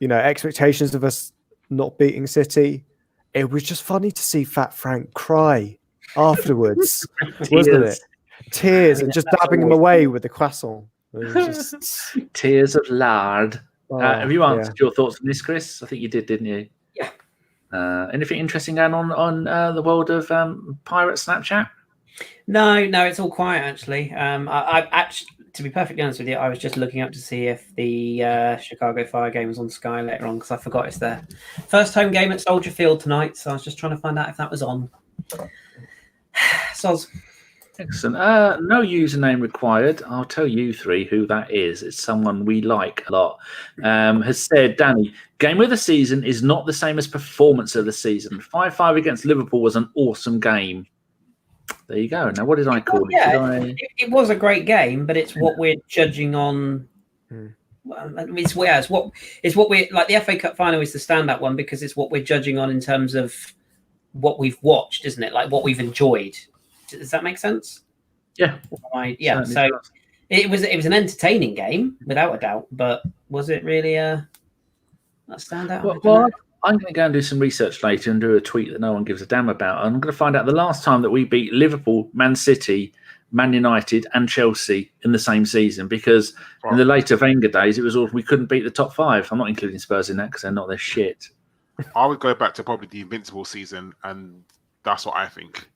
expectations of us not beating City, it was just funny to see Fat Frank cry afterwards, wasn't it? Tears and just dabbing him away with the croissant. Just... tears of lard. Have you answered your thoughts on this, Kris? I think you did, didn't you? Yeah. Anything interesting going on the world of pirate Snapchat? No, it's all quiet actually. I actually, to be perfectly honest with you, I was just looking up to see if the Chicago Fire game was on Sky later on, because I forgot it's their first home game at Soldier Field tonight. So I was just trying to find out if that was on. Soz. Excellent. No username required. I'll tell you 3 who that is. It's someone we like a lot. Has said, Danny, game of the season is not the same as performance of the season. 5-5 against Liverpool was an awesome game. There you go. Now, what did I call it? Yeah, it was a great game, but it's what we're judging on. Well, I mean, it's what we like. The FA Cup final is the stand-up one because it's what we're judging on in terms of what we've watched, isn't it? Like what we've enjoyed. Does that make sense? Yeah. Yeah. So it was an entertaining game without a doubt, but was it really a standout? Well, I'm going to go and do some research later and do a tweet that no one gives a damn about. I'm going to find out the last time that we beat Liverpool, Man City, Man United and Chelsea in the same season, because in the later Wenger days, it was all we couldn't beat the top five. I'm not including Spurs in that because they're not their shit. I would go back to probably the Invincible season, and that's what I think.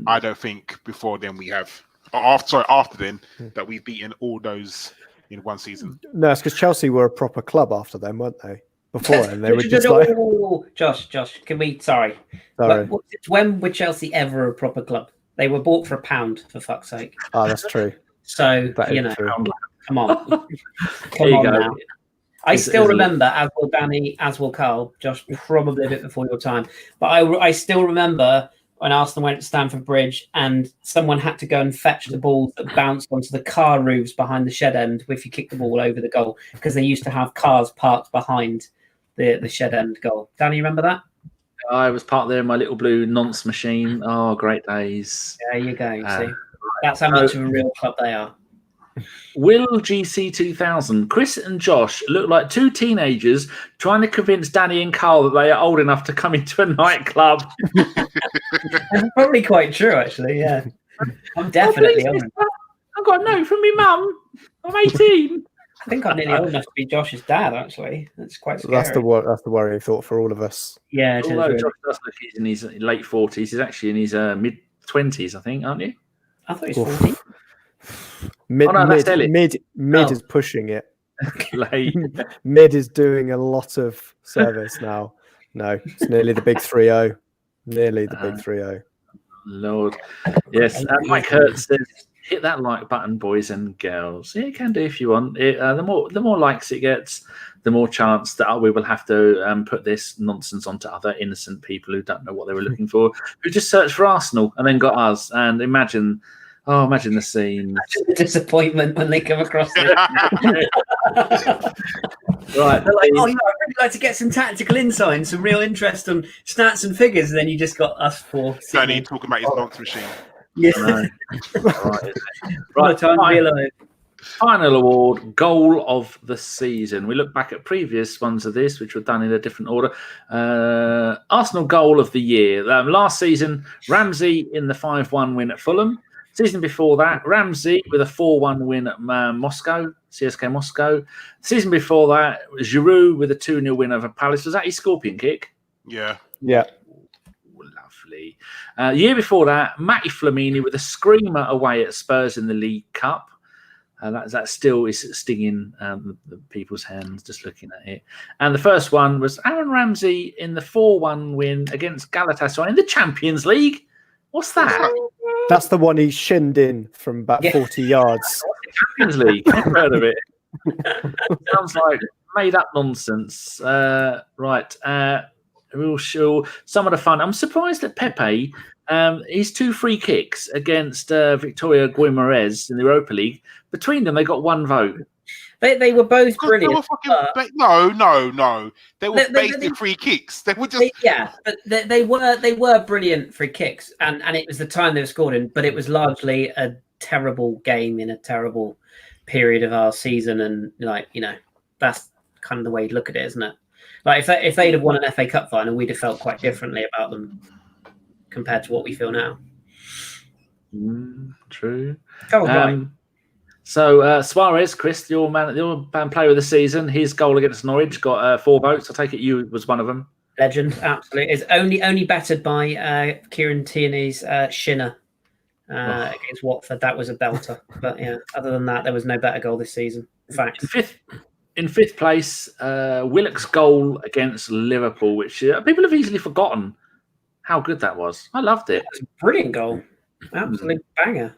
I don't think before then we have... after then, that we've beaten all those in one season. No, it's because Chelsea were a proper club after them, weren't they? Before then, they were just like... Josh, can we... Sorry. When were Chelsea ever a proper club? They were bought for £1, for fuck's sake. Oh, that's true. So, true. Come on. Come on now. I still remember, as will Danny, as will Karl, Josh, probably a bit before your time, but I still remember when Arsenal went to Stamford Bridge and someone had to go and fetch the balls that bounced onto the car roofs behind the shed end if you kicked the ball over the goal, because they used to have cars parked behind the shed end goal. Danny, you remember that? I was parked there in my little blue nonce machine. Oh, great days. There you go. See? That's how much of a real club they are. Will GC 2000. Kris and Josh look like two teenagers trying to convince Danny and Karl that they are old enough to come into a nightclub. That's probably quite true, actually. Yeah, I'm definitely old. I've got a note from my mum. I'm 18. I think I'm nearly old enough to be Josh's dad. Actually, that's quite scary. That's the worrying thought for all of us. Yeah, although Josh does look in his late 40s, he's actually in his mid 20s, I think, aren't you? I thought he was 40. Mid is pushing it. Mid is doing a lot of service now. No, it's nearly the big 3-0. Nearly the big 3-0. Lord. Yes, Mike Hurt says, hit that like button, boys and girls. Yeah, you can do if you want. The more likes it gets, the more chance that we will have to put this nonsense onto other innocent people who don't know what they were looking for, who just searched for Arsenal and then got us. And imagine the scene. Imagine the disappointment when they come across it. Right. They're like, I'd really like to get some tactical insight and some real interest on stats and figures. And then you just got us four. Danny talking about his nonce machine. Yeah. Right. Final award, goal of the season. We look back at previous ones of this, which were done in a different order. Arsenal goal of the year. Last season, Ramsey in the 5-1 win at Fulham. Season before that, Ramsey with a 4-1 win at CSKA Moscow. Season before that, Giroud with a 2-0 win over Palace. Was that his scorpion kick? Yeah. Lovely. Year before that, Matty Flamini with a screamer away at Spurs in the League Cup. That still is stinging the people's hands just looking at it. And the first one was Aaron Ramsey in the 4-1 win against Galatasaray in the Champions League. What's that? That's the one he shinned in from about 40 yards. Champions League. I've heard of it. Sounds like made up nonsense. Right. We'll show some of the fun. I'm surprised that Pepe, his 2 free kicks against Victoria Guimaraes in the Europa League, between them, they got 1 vote. They were both brilliant. No. They were basic free kicks. They were just but they were brilliant free kicks, and it was the time they were scored in. But it was largely a terrible game in a terrible period of our season, and that's kind of the way you look at it, isn't it? Like if they'd have won an FA Cup final, we'd have felt quite differently about them compared to what we feel now. True. Oh, right. So Suarez, Kris, your player of the season, his goal against Norwich got 4 votes. I take it you was one of them. Legend, absolutely. It's only bettered by Kieran Tierney's shinner against Watford. That was a belter. But yeah, other than that, there was no better goal this season. In fact, in fifth place, Willock's goal against Liverpool, which people have easily forgotten how good that was. I loved it. It was a brilliant goal. Absolute banger.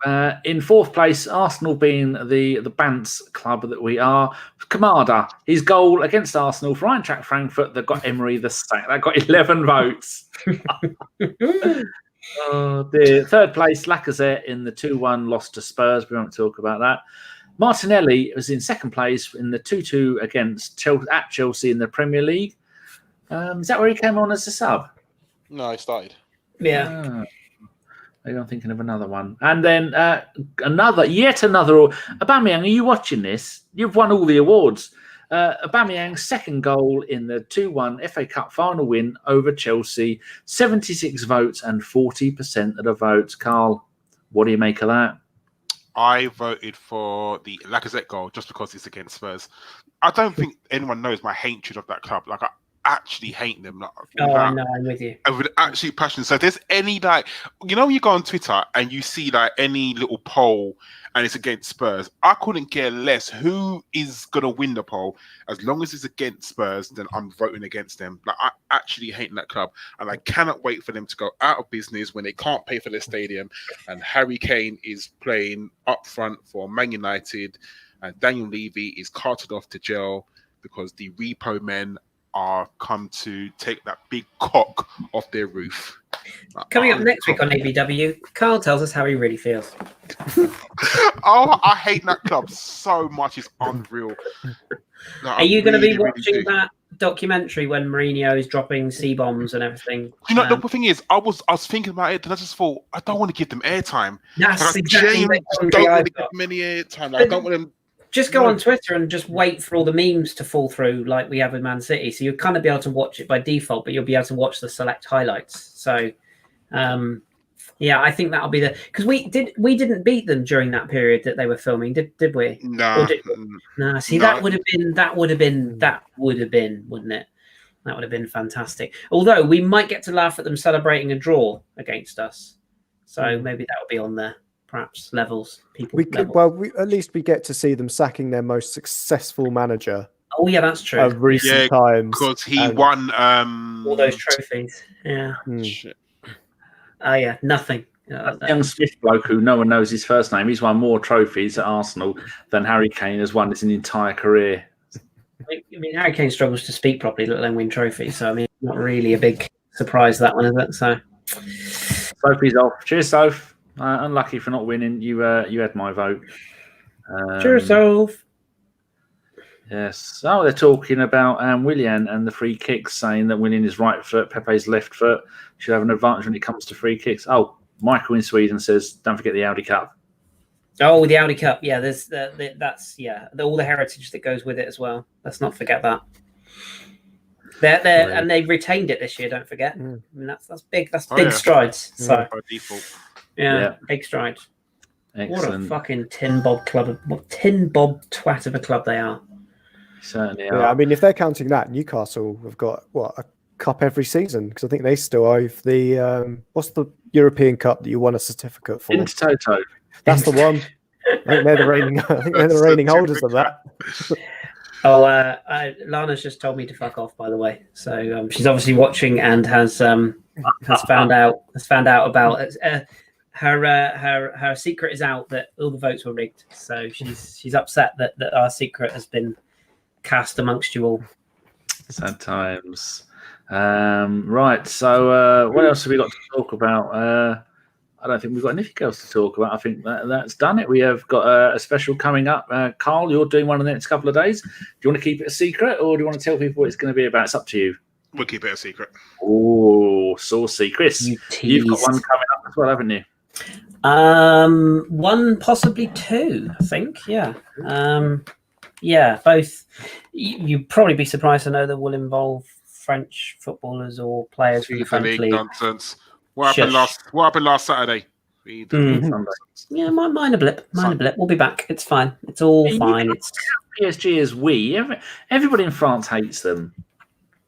In 4th place, Arsenal being the Bants club that we are, Kamada, his goal against Arsenal for Eintracht Frankfurt that got Emery the sack. That got 11 votes. The third place, Lacazette in the 2-1 loss to Spurs. We won't talk about that. Martinelli was in second place in the 2-2 against Chelsea in the Premier League. Is that where he came on as a sub? No, he started. Yeah. Maybe I'm thinking of another one. And then yet another. Aubameyang, are you watching this? You've won all the awards. Aubameyang's second goal in the 2-1 FA Cup final win over Chelsea. 76 votes and 40% of the votes. Karl, what do you make of that? I voted for the Lacazette goal just because it's against Spurs. I don't think anyone knows my hatred of that club. Like, I actually hate them. Like, I know, I'm with you. With absolute passion. So if there's any, like, you know, when you go on Twitter and you see like any little poll and it's against Spurs, I couldn't care less who is gonna win the poll. As long as it's against Spurs, then I'm voting against them. Like, I actually hate that club, and I cannot wait for them to go out of business when they can't pay for their stadium, and Harry Kane is playing up front for Man United, and Daniel Levy is carted off to jail because the repo men are come to take that big cock off their roof. Coming up next week on ABW, Karl tells us how he really feels. Oh, I hate that club so much. It's unreal. No, Are you going to be watching that documentary when Mourinho is dropping C-bombs and everything? You know, the thing is, I was thinking about it, and I just thought, I don't want to give them airtime. That's I exactly don't want to give them any airtime. I don't want them. Just go on Twitter and just wait for all the memes to fall through like we have with Man City. So you'll kind of be able to watch it by default, but you'll be able to watch the select highlights. So, yeah, I think that'll be because we didn't beat them during that period that they were filming, did we? No. No. See, that would have been, wouldn't it? That would have been fantastic. Although we might get to laugh at them celebrating a draw against us. So maybe that will be on there. Perhaps levels. At least we get to see them sacking their most successful manager. Oh yeah, that's true. Of recent times, because he won all those trophies. Yeah. Shit. Oh yeah, nothing. Young Smith bloke who no one knows his first name. He's won more trophies at Arsenal than Harry Kane has won in his entire career. I mean, Harry Kane struggles to speak properly, let alone win trophies. So I mean, not really a big surprise that one, is it? So Sophie's off. Cheers, Soph. Unlucky for not winning. You had my vote. Cheers, Soph. Yes. Oh, they're talking about Willian and the free kicks, saying that winning his right foot, Pepe's left foot should have an advantage when it comes to free kicks. Oh, Michael in Sweden says, don't forget the Audi Cup. Oh, the Audi Cup. Yeah, there's that's all the heritage that goes with it as well. Let's not forget that. They're and they've retained it this year. Don't forget. I mean, that's big. That's big strides. So by default. Yeah, big strides. Excellent. What a fucking tin bob club! What tin bob twat of a club they are. Certainly are. Yeah, I mean, if they're counting that, Newcastle have got a cup every season because I think they still owe the what's the European Cup that you won a certificate for? Toto. That's the one. I think they're the reigning holders of that. Oh, Lana's just told me to fuck off. By the way, so she's obviously watching and has found out about her secret is out that all the votes were rigged. So she's upset that our secret has been cast amongst you all. Sad times. Right. So what else have we got to talk about? I don't think we've got anything else to talk about. I think that's done it. We have got a special coming up. Karl, you're doing one in the next couple of days. Do you want to keep it a secret or do you want to tell people what it's going to be about? It's up to you. We'll keep it a secret. Oh, saucy. Kris, you've got one coming up as well, haven't you? One, possibly two, I think. Yeah. Yeah, both. You'd probably be surprised to know that will involve French footballers or players from the French league. Nonsense. What happened last Saturday? Yeah, minor blip. We'll be back. It's fine. It's all fine. It's PSG as we. Everybody in France hates them.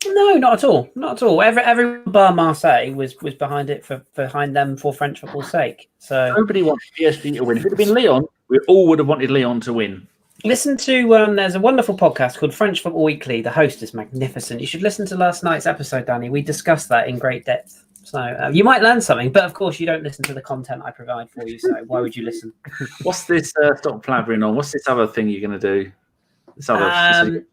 No, not at all. Not at all. Every bar Marseille was behind it behind them for French football's sake. So nobody wants PSG to win. If it had been Lyon, we all would have wanted Lyon to win. Listen to there's a wonderful podcast called French Football Weekly. The host is magnificent. You should listen to last night's episode, Danny. We discussed that in great depth. So you might learn something, but of course you don't listen to the content I provide for you. So why would you listen? What's this? Stop blabbering on. What's this other thing you're going to do? This other.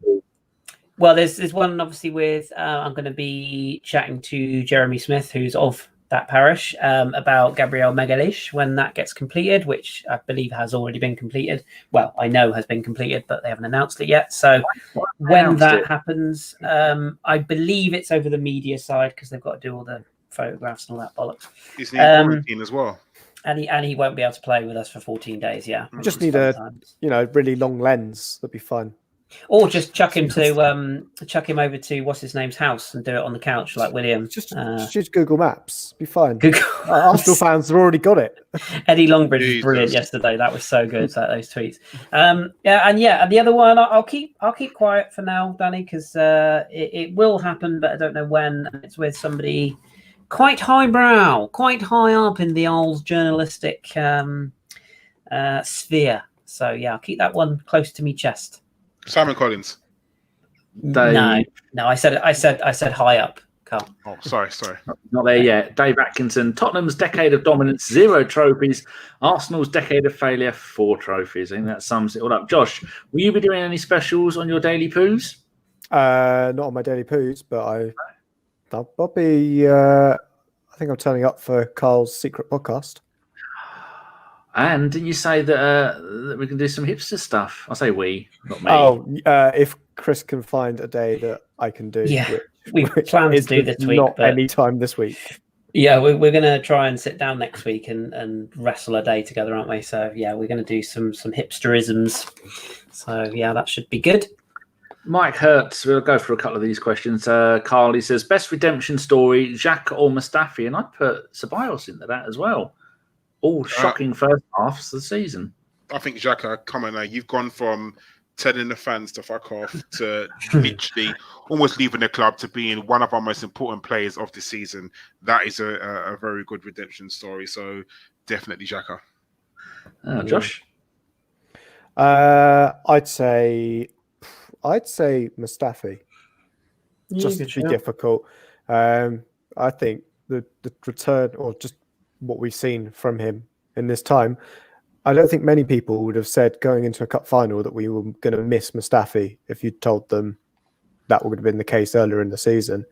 Well, there's one obviously with I'm going to be chatting to Jeremy Smith, who's of that parish about Gabriel Magalhaes when that gets completed, which I believe has already been completed. Well, I know has been completed, but they haven't announced it yet. So when that happens, I believe it's over the media side because they've got to do all the photographs and all that bollocks. He's in quarantine as well. And he won't be able to play with us for 14 days. Yeah, just need a really long lens. That'd be fun. Or just chuck him over to what's his name's house and do it on the couch like William. Just Google Maps. Be fine. Google Arsenal fans have already got it. Eddie Longbridge was brilliant yesterday. That was so good. Those tweets. And the other one I'll keep quiet for now, Danny, because it will happen, but I don't know when. It's with somebody quite highbrow, quite high up in the old journalistic sphere. So yeah, I'll keep that one close to me chest. Simon Collins. No, I said high up, Karl. Oh, sorry. Not there yet. Dave Atkinson. Tottenham's decade of dominance, 0 trophies. Arsenal's decade of failure, 4 trophies. I think that sums it all up. Josh, will you be doing any specials on your daily poos? Not on my daily poos, but I'll be. I think I'm turning up for Karl's secret podcast. And didn't you say that we can do some hipster stuff? I say we, not me. Oh, if Kris can find a day that I can do. Yeah, we plan to do this week. Not any time this week. Yeah, we're going to try and sit down next week and wrestle a day together, aren't we? So, yeah, we're going to do some hipsterisms. So, yeah, that should be good. Mike Hertz, we'll go through a couple of these questions. Karl, he says, best redemption story, Xhaka or Mustafi? And I'd put Ceballos into that as well. All shocking first halves of the season. I think Xhaka, come on now, you've gone from telling the fans to fuck off to literally almost leaving the club to being one of our most important players of the season. That is a very good redemption story. So definitely Xhaka. Josh? I'd say Mustafi. Just to be difficult. I think the return, or just what we've seen from him in this time, I don't think many people would have said going into a cup final that we were going to miss Mustafi if you'd told them that would have been the case earlier in the season.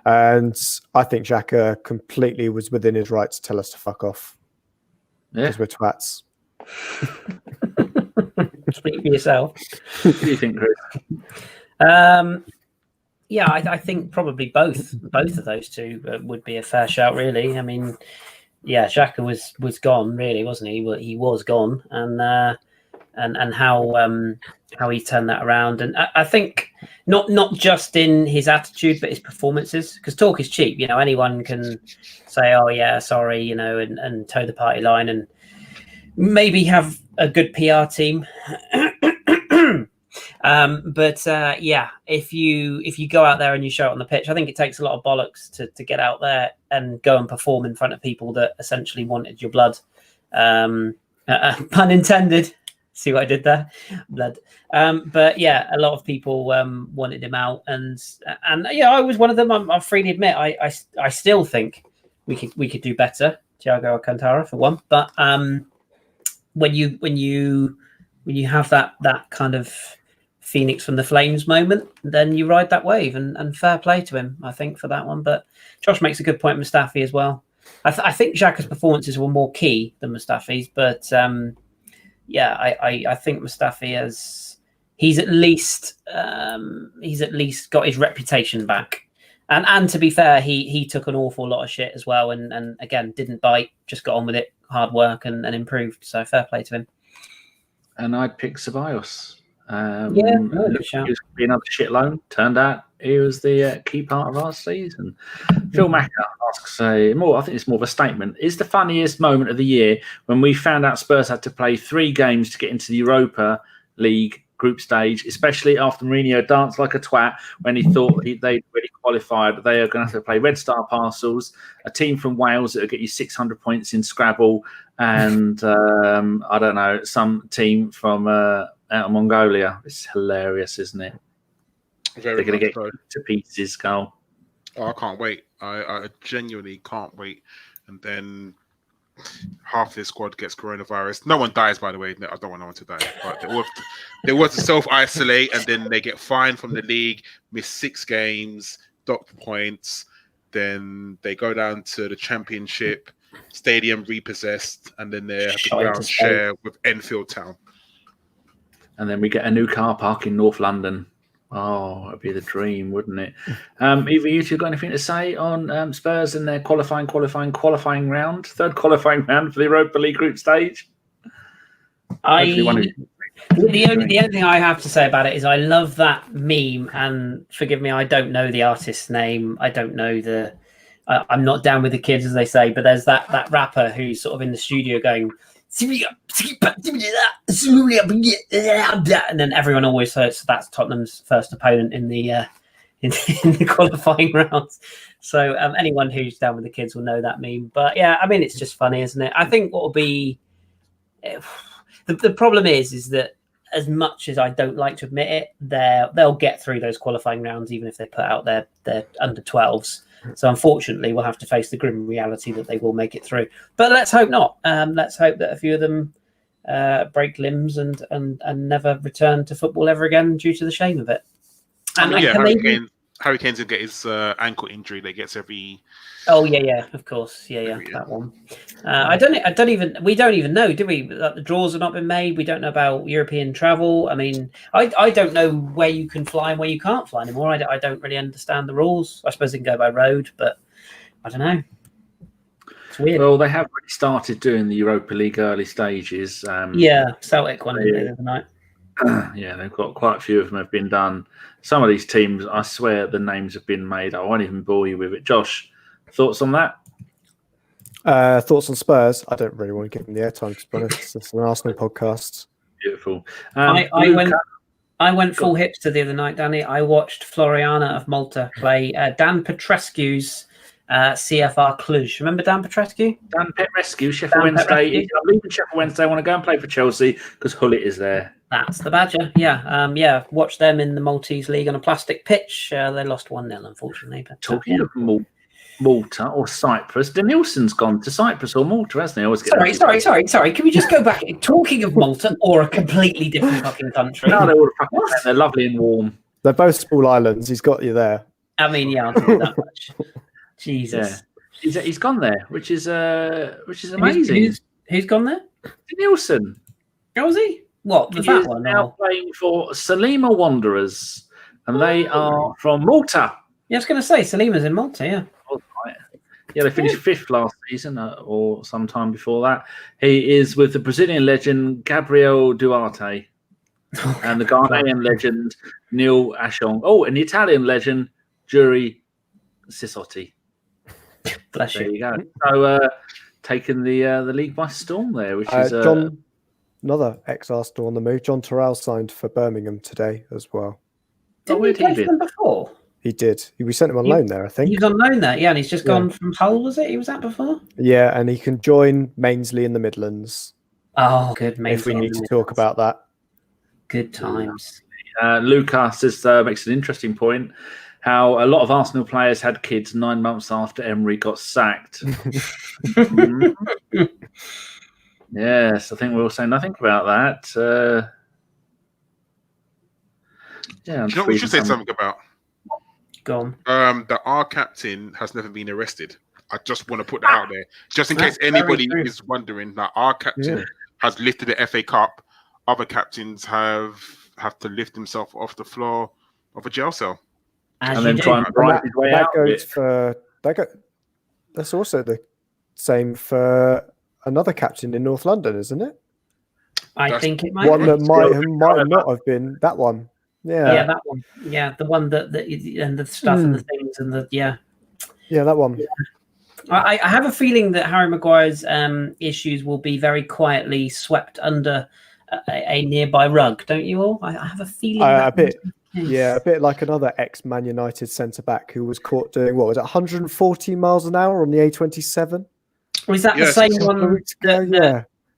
And I think Xhaka completely was within his right to tell us to fuck off. Because we're twats. Speak for yourself. What do you think, Kris? Yeah, I think probably both of those two would be a fair shout, really. I mean, yeah, Xhaka was gone, really, wasn't he? Well, he was gone, and how he turned that around, and I think not just in his attitude, but his performances. Because talk is cheap, Anyone can say, "Oh yeah, sorry," and toe the party line, and maybe have a good PR team. If you go out there and you show it on the pitch, I think it takes a lot of bollocks to get out there and go and perform in front of people that essentially wanted your blood. Pun intended. See what I did there? Blood. But yeah, a lot of people wanted him out, and yeah, I was one of them. I freely admit I still think we could do better. Thiago Alcantara for one, but when you have that kind of Phoenix from the Flames moment, then you ride that wave, and fair play to him, I think, for that one. But Josh makes a good point, Mustafi as well. I think Xhaka's performances were more key than Mustafi's, but I think Mustafi he's at least got his reputation back. And to be fair, he took an awful lot of shit as well, and again didn't bite, just got on with it, hard work and improved. So fair play to him. And I'd pick Ceballos. He was going to be another shit loan. Turned out he was the key part of our season. Phil Macker asks, I think it's more of a statement. Is the funniest moment of the year when we found out Spurs had to play 3 games to get into the Europa League group stage, especially after Mourinho danced like a twat when he thought they'd already qualified, but they are going to have to play Red Star Parcels, a team from Wales that will get you 600 points in Scrabble, and I don't know, some team from out of Mongolia. It's hilarious, isn't it? They're going to get to pieces, Karl. Oh, I can't wait. I genuinely can't wait. And then half the squad gets coronavirus. No one dies, by the way. No, I don't want no one to die. But they want to self-isolate, and then they get fined from the league, miss 6 games, docked points. then they go down to the Championship, stadium repossessed, and then they have the Shite ground to share with Enfield Town. And then we get a new car park in North London. Oh, it'd be the dream, wouldn't it? Either you two got anything to say on Spurs and their qualifying round, third qualifying round for the Europa League group stage? The only thing I have to say about it is I love that meme, and forgive me, I don't know the artist's name. I don't know I'm not down with the kids, as they say, but there's that rapper who's sort of in the studio going, and then everyone always says that's Tottenham's first opponent in the in the qualifying rounds. So anyone who's down with the kids will know that meme. But yeah, I mean, it's just funny, isn't it? I think what will be the problem is that as much as I don't like to admit it, they'll get through those qualifying rounds even if they put out their under 12s. So unfortunately, we'll have to face the grim reality that they will make it through. But let's hope not. Let's hope that a few of them break limbs and never return to football ever again due to the shame of it. And Harry Kane's gonna get his ankle injury that he gets every. Oh yeah, of course, yeah, that one. We don't even know, do we? The draws have not been made. We don't know about European travel. I mean, I don't know where you can fly and where you can't fly anymore. I don't really understand the rules. I suppose they can go by road, but I don't know. It's weird. Well, they have already started doing the Europa League early stages. Celtic one the other night. Yeah, they've got quite a few of them have been done. Some of these teams, I swear, the names have been made. I won't even bore you with it. Josh, thoughts on that? Thoughts on Spurs? I don't really want to give them the airtime, to be honest. It's an Arsenal podcast. Beautiful. I went full hipster the other night, Danny. I watched Floriana of Malta play Dan Petrescu's CFR Cluj. Remember Dan Petrescu? Dan Petrescu, Sheffield Wednesday. I'm leaving Sheffield Wednesday. I want to go and play for Chelsea because Hullet is there. That's the Badger. Yeah. Watched them in the Maltese League on a plastic pitch. They lost 1-0, unfortunately. But, talking of Malta or Cyprus, Danielson's gone to Cyprus or Malta, hasn't he? I always get Sorry. Can we just go back? Talking of Malta or a completely different fucking country? No, they're lovely and warm. They're both small islands. He's got you there. I mean, yeah, I'll do it that much. Jesus. Yeah. He's gone there, which is amazing. Who's gone there? Danielson. How was he? What? He is now playing for Salima Wanderers, and they are from Malta. Yeah, I was going to say Salima's in Malta. Yeah. Yeah, they finished 5th last season or sometime before that. He is with the Brazilian legend Gabriel Duarte and the Ghanaian legend Neil Ashong. Oh, and the Italian legend Juri Cisotti. Bless there you. You go. So taking the league by storm there, which is John, another ex-Arsenal on the move. John Terrell signed for Birmingham today as well. Didn't he play for them before? He did. We sent him on loan there, I think. He was on loan there, yeah, and he's just gone from Hull, was it? He was at before? Yeah, and he can join Mainsley in the Midlands. Oh, good. Mainsley if we need to talk about that. Good times. Lucas makes an interesting point. How a lot of Arsenal players had kids 9 months after Emery got sacked. Yes, I think we'll say nothing about that. Do you know what we should say something about? Go on. That our captain has never been arrested. I just want to put that out there, just in case anybody is wondering. That our captain has lifted the FA Cup. Other captains have to lift himself off the floor of a jail cell. And then try and write his way out. That's also the same for another captain in North London, isn't it? I think it might. One that might not have been that one. Yeah, that one. Yeah, the one that and the stuff and the things and the yeah, that one. Yeah. I have a feeling that Harry Maguire's issues will be very quietly swept under a nearby rug. Don't you all? I have a feeling. A bit like another ex-Man United centre-back who was caught doing, what was it, 140 miles an hour on the A27? Was that the same one?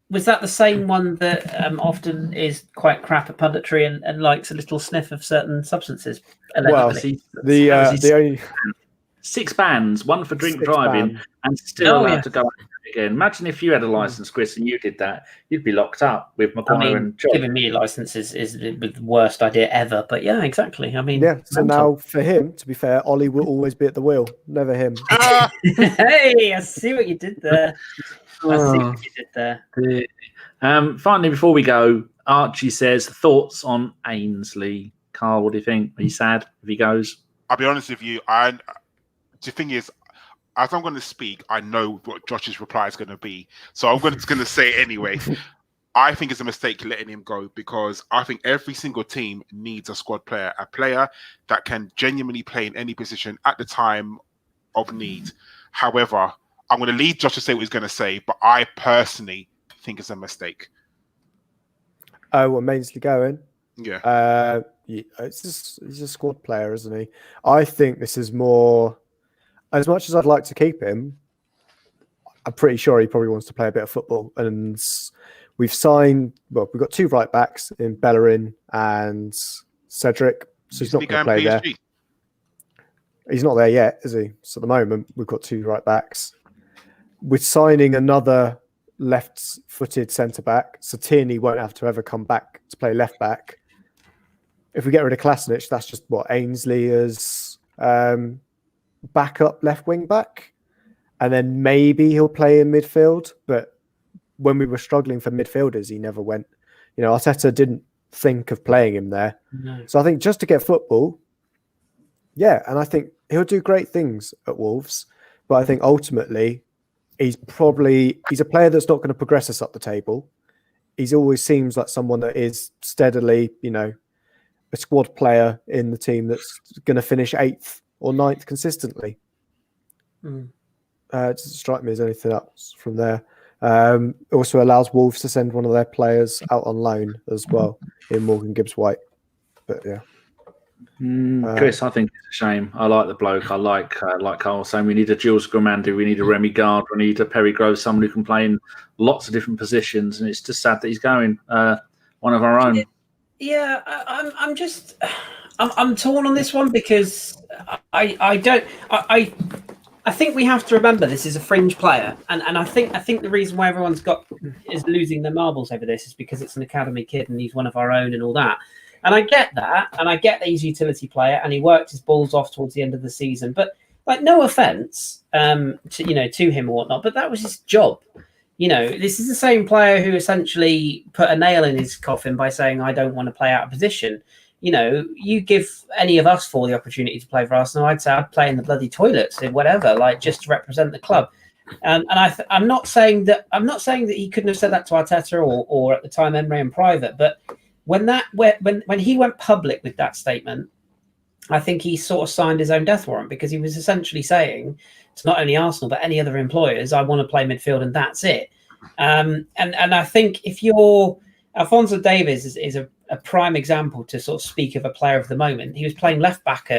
Was that the same one that often is quite crap at punditry and likes a little sniff of certain substances? Allegedly? Well, the only 6 bans, one for drink driving, and still allowed to go. again. Imagine if you had a license, Chris, and you did that, you'd be locked up with Maguire and John. Giving me a license is the worst idea ever. But yeah, exactly. I mean, yeah. So now for him, to be fair, Ollie will always be at the wheel, never him. Hey, I see what you did there. Finally, before we go, Archie says thoughts on Ainsley. Karl, what do you think? Are you sad if he goes? I'll be honest with you. The thing is, as I'm going to speak, I know what Josh's reply is going to be, so I'm going to say it anyway. I think it's a mistake letting him go because I think every single team needs a squad player, a player that can genuinely play in any position at the time of need. However, I'm going to leave Josh to say what he's going to say, but I personally think it's a mistake. Oh, well, Ainsley going? Yeah. He's a squad player, isn't he? I think this is more. As much as I'd like to keep him, I'm pretty sure he probably wants to play a bit of football. And we've got 2 right backs in Bellerin and Cedric. So he's not going to play there. He's not there yet, is he? So at the moment, we've got 2 right backs. We're signing another left-footed centre-back, so Tierney won't have to ever come back to play left-back. If we get rid of Kolasinac, that's just Ainsley as backup left wing-back. And then maybe he'll play in midfield. But when we were struggling for midfielders, he never went. Arteta didn't think of playing him there. No. So I think just to get football, yeah, and I think he'll do great things at Wolves. But I think ultimately, he's a player that's not going to progress us up the table. He always seems like someone that is steadily, a squad player in the team that's going to finish 8th or 9th consistently. It doesn't strike me as anything else from there. Also allows Wolves to send one of their players out on loan as well in Morgan Gibbs-White. But yeah. Chris, I think it's a shame. I like the bloke. I like Karl saying we need a Jules Grimandi, we need a Remy Gard, we need a Perry Groves, someone who can play in lots of different positions, and it's just sad that he's going. One of our own. Yeah, I'm torn on this one because I think we have to remember this is a fringe player, and I think the reason why everyone's is losing their marbles over this is because it's an academy kid and he's one of our own and all that. And I get that, and I get that he's a utility player, and he worked his balls off towards the end of the season. But no offense, to him or whatnot, but that was his job. This is the same player who essentially put a nail in his coffin by saying, "I don't want to play out of position." You give any of us 4 the opportunity to play for Arsenal, I'd say I'd play in the bloody toilets, whatever, just to represent the club. And I'm not saying that he couldn't have said that to Arteta or at the time Emery in private, but when he went public with that statement, I think he sort of signed his own death warrant because he was essentially saying to not only Arsenal but any other employers, I want to play midfield and that's it. And I think if you're Alphonso Davies is a prime example to sort of speak of a player of the moment. He was playing left back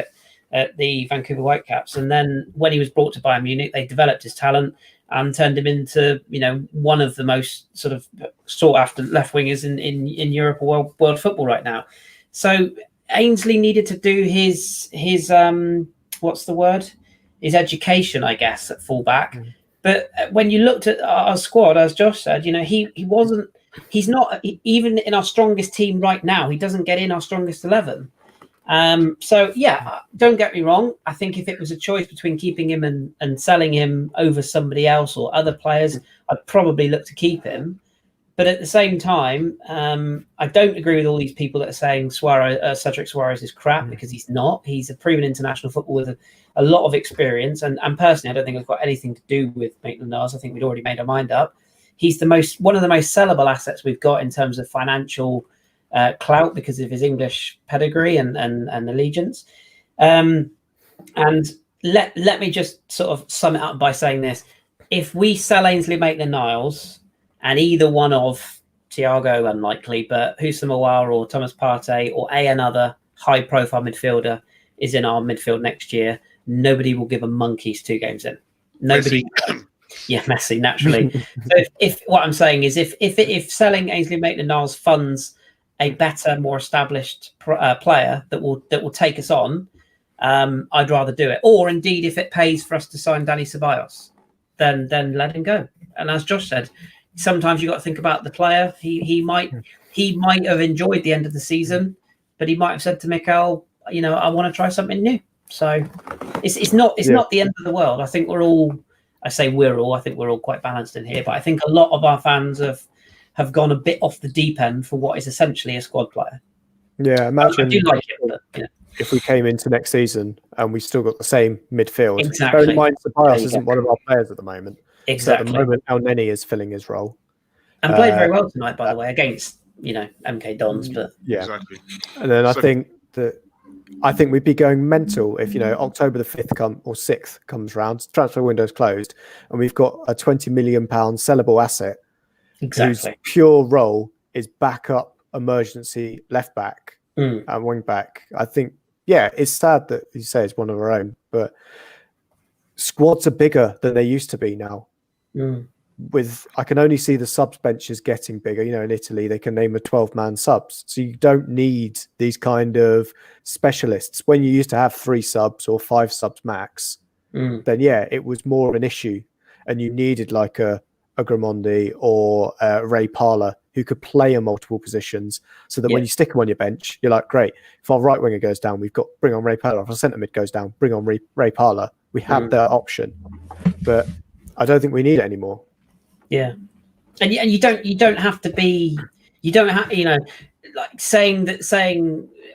at the Vancouver Whitecaps, and then when he was brought to Bayern Munich, they developed his talent and turned him into one of the most sort of sought after left wingers in Europe or world football right now. So Ainsley needed to do his what's the word? His education, I guess, at fullback. Mm. But when you looked at our squad, as Josh said, he's not even in our strongest team right now. He doesn't get in our strongest 11. So yeah, don't get me wrong. I think if it was a choice between keeping him and selling him over somebody else or other players, I'd probably look to keep him. But at the same time, I don't agree with all these people that are saying Cedric Suarez is crap because he's not. He's a proven international footballer with a lot of experience. And personally, I don't think it's got anything to do with Maitland-Niles. I think we'd already made our mind up. He's one of the most sellable assets we've got in terms of financial clout because of his English pedigree and allegiance. And let me just sort of sum it up by saying this. If we sell Ainsley Maitland-Niles and either one of Thiago, unlikely, but Houssam Aouar or Thomas Partey or another high-profile midfielder is in our midfield next year, nobody will give a monkey's 2 games in. Nobody. Yeah, Messi, naturally. So if what I'm saying is if selling Ainsley Maitland-Niles funds a better, more established player that will take us on, I'd rather do it. Or indeed, if it pays for us to sign Dani Ceballos, then let him go. And as Josh said, sometimes you got to think about the player. He might have enjoyed the end of the season, but he might have said to Mikel, I want to try something new. So it's not the end of the world. I think we're all quite balanced in here, but I think a lot of our fans have gone a bit off the deep end for what is essentially a squad player. Yeah, imagine I do like it, but, if we came into next season and we still got the same midfield. Exactly. Bear in mind, Ceballos isn't one of our players at the moment. Exactly. So at the moment, Elneny is filling his role. And played very well tonight, by the way, against, MK Dons. But yeah, exactly. And then I think we'd be going mental if, October the 5th or 6th comes round, transfer window's closed, and we've got a £20 million sellable asset whose pure role is backup emergency left back and wing back. I think, it's sad that you say it's one of our own, but squads are bigger than they used to be now. I can only see the subs benches getting bigger. In Italy, they can name a 12-man subs. So you don't need these kind of specialists. When you used to have 3 subs or 5 subs max, then it was more of an issue. And you needed like a Gramondi or Ray Parlour who could play in multiple positions, so that when you stick them on your bench, you're like, great. If our right winger goes down, bring on Ray Parlour. If our centre mid goes down, bring on Ray Parlour. We have that option, but I don't think we need it anymore. Yeah, and you don't have to be. You don't have like saying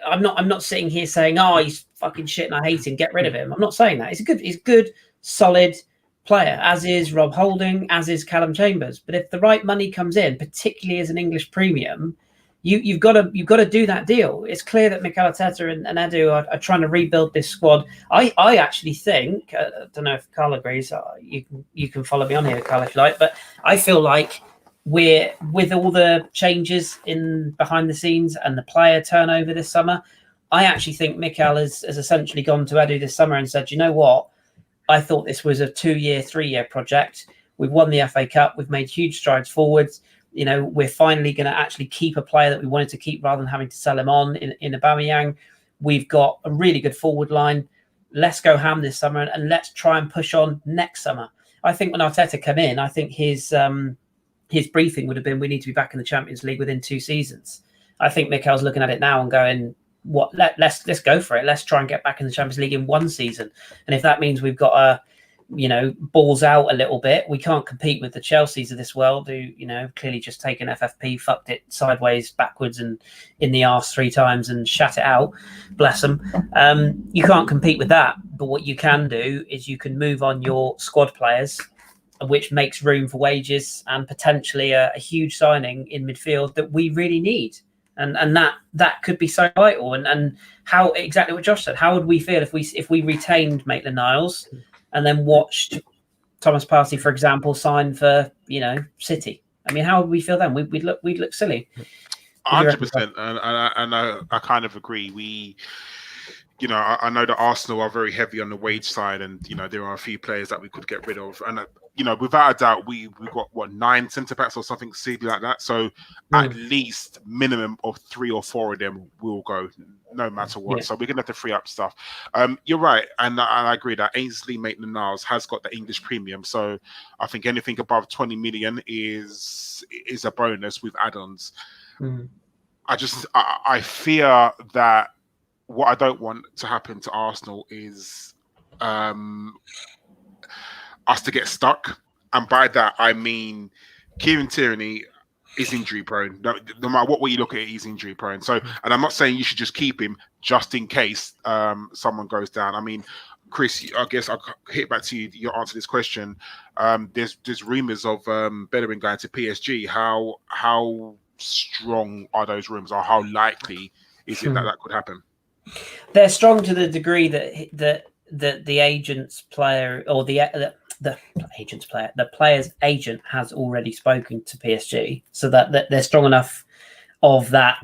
I'm not sitting here saying, oh, he's fucking shit and I hate him, get rid of him. I'm not saying that. He's good, solid player, as is Rob Holding, as is Callum Chambers. But if the right money comes in, particularly as an English premium, you've got to do that deal. It's clear that Mikel Arteta and Edu are trying to rebuild this squad. I actually think, I don't know if Karl agrees, you can follow me on here, Karl, if you like, but I feel like we're, with all the changes in behind the scenes and the player turnover this summer, I actually think Mikel has essentially gone to Edu this summer and said, you know what? I thought this was a 2-year, 3-year project. We've won the FA Cup. We've made huge strides forwards. We're finally going to actually keep a player that we wanted to keep rather than having to sell him on in Aubameyang. We've got a really good forward line. Let's go ham this summer and let's try and push on next summer. I think when Arteta came in, I think his briefing would have been, we need to be back in the Champions League within 2 seasons. I think Mikel's looking at it now and going, what? Let's go for it. Let's try and get back in the Champions League in 1 season. And if that means we've got balls out a little bit, we can't compete with the Chelseas of this world who, clearly just taken FFP, fucked it sideways, backwards and in the arse 3 times and shat it out. Bless them. You can't compete with that. But what you can do is you can move on your squad players, which makes room for wages and potentially a huge signing in midfield that we really need. And that could be so vital. And how, exactly what Josh said, how would we feel if we retained Maitland-Niles and then watched Thomas Partey, for example, sign for City? I mean, how would we feel then? We'd look silly. 100%, and I kind of agree. I know that Arsenal are very heavy on the wage side, and there are a few players that we could get rid of, and without a doubt, we've got 9 centre backs or something silly like that. So at least minimum of 3 or 4 of them will go, no matter what. Yeah. So we're gonna have to free up stuff. You're right, and I agree that Ainsley Maitland-Niles has got the English premium. So I think anything above 20 million is a bonus with add-ons. I fear that what I don't want to happen to Arsenal is us to get stuck. And by that, I mean Kieran Tierney is injury prone. No matter what way you look at it, he's injury prone. So, and I'm not saying you should just keep him just in case someone goes down. I mean, Kris, I guess I'll hit back to you. You answer this question. There's rumours of Bellerin going to PSG. How strong are those rumours, or how likely is it that could happen? They're strong to the degree that the agent's player or the agent's player, the player's agent has already spoken to PSG, so that they're strong enough of that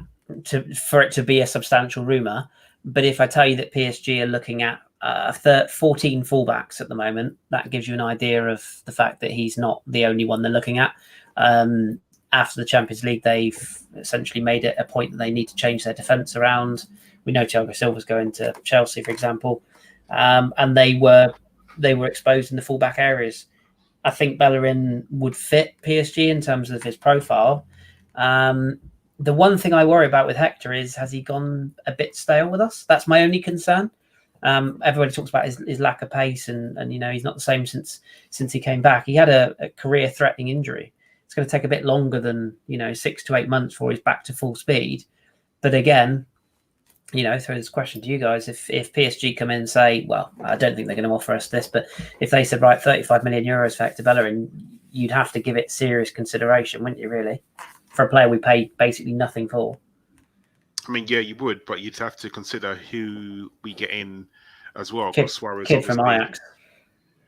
for it to be a substantial rumor. But if I tell you that PSG are looking at 14 fullbacks at the moment, that gives you an idea of the fact that he's not the only one they're looking at. After the Champions League, they've essentially made it a point that they need to change their defence around. We know Thiago Silva's going to Chelsea, for example, and they were exposed in the fullback areas. I think Bellerin would fit PSG in terms of his profile. The one thing I worry about with Hector is, has he gone a bit stale with us? That's my only concern. Everybody talks about his lack of pace, and he's not the same since he came back. He had a career-threatening injury. It's going to take a bit longer than 6 to 8 months before he's back to full speed. But again, throw this question to you guys: if PSG come in and say, well, I don't think they're going to offer us this, but if they said, right, 35 million euros for Hector Bellerin, you'd have to give it serious consideration, wouldn't you? Really, for a player we paid basically nothing for. I mean, yeah, you would, but you'd have to consider who we get in as well. Kid from Ajax.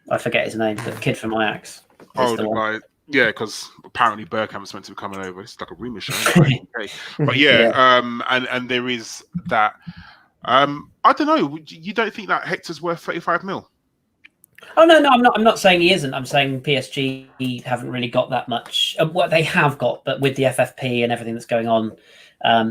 I forget his name, but kid from Ajax. Oh, the guy. Yeah, because apparently Bergkamp's meant to be coming over. It's like a rumor show. Anyway. Okay. But yeah, and there is that. I don't know. You don't think that Hector's worth 35 mil? Oh no, I'm not saying he isn't. I'm saying PSG haven't really got that much. What they have got, but with the FFP and everything that's going on,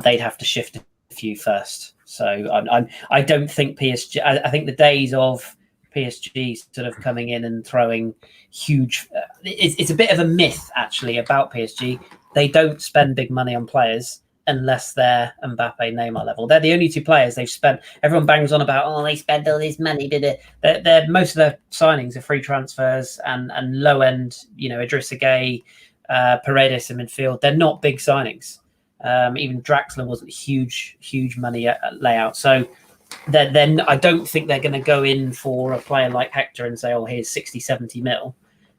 they'd have to shift a few first. So I don't think PSG. I think the days of PSG sort of coming in and throwing huge. It's a bit of a myth actually about PSG. They don't spend big money on players unless they're Mbappe, Neymar level. They're the only two players they've spent. Everyone bangs on about, they spend all this money. They're most of their signings are free transfers and low end. Idrissa Gueye, Paredes in midfield. They're not big signings. Even Draxler wasn't huge money layout. So then I don't think they're going to go in for a player like Hector and say, here's 60, 70 mil.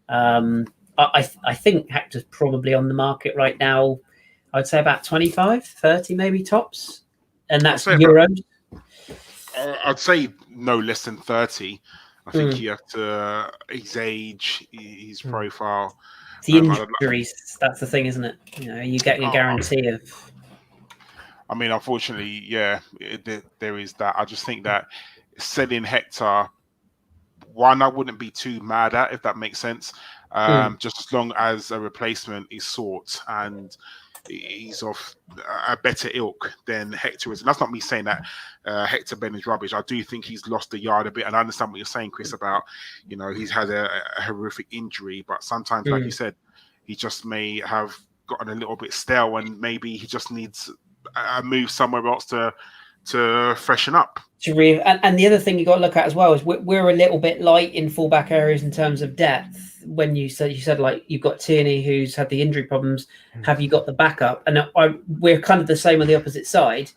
I think Hector's probably on the market right now. I'd say about 25, 30 maybe tops. And that's euros. I'd say no less than 30. I think you have to, his age, his profile. The injuries, that's the thing, isn't it? You're getting a guarantee of. I mean, unfortunately, there is that. I just think that selling Hector, one, I wouldn't be too mad at, if that makes sense. Just as long as a replacement is sought and he's of a better ilk than Hector is. And that's not me saying that Hector Ben is rubbish. I do think he's lost the yard a bit. And I understand what you're saying, Kris, about, he's had a horrific injury. But sometimes, like you said, he just may have gotten a little bit stale and maybe he just needs a move somewhere else to freshen up. And the other thing you got to look at as well is we're a little bit light in fullback areas in terms of depth. When you said like you've got Tierney who's had the injury problems, have you got the backup? And we're kind of the same on the opposite side,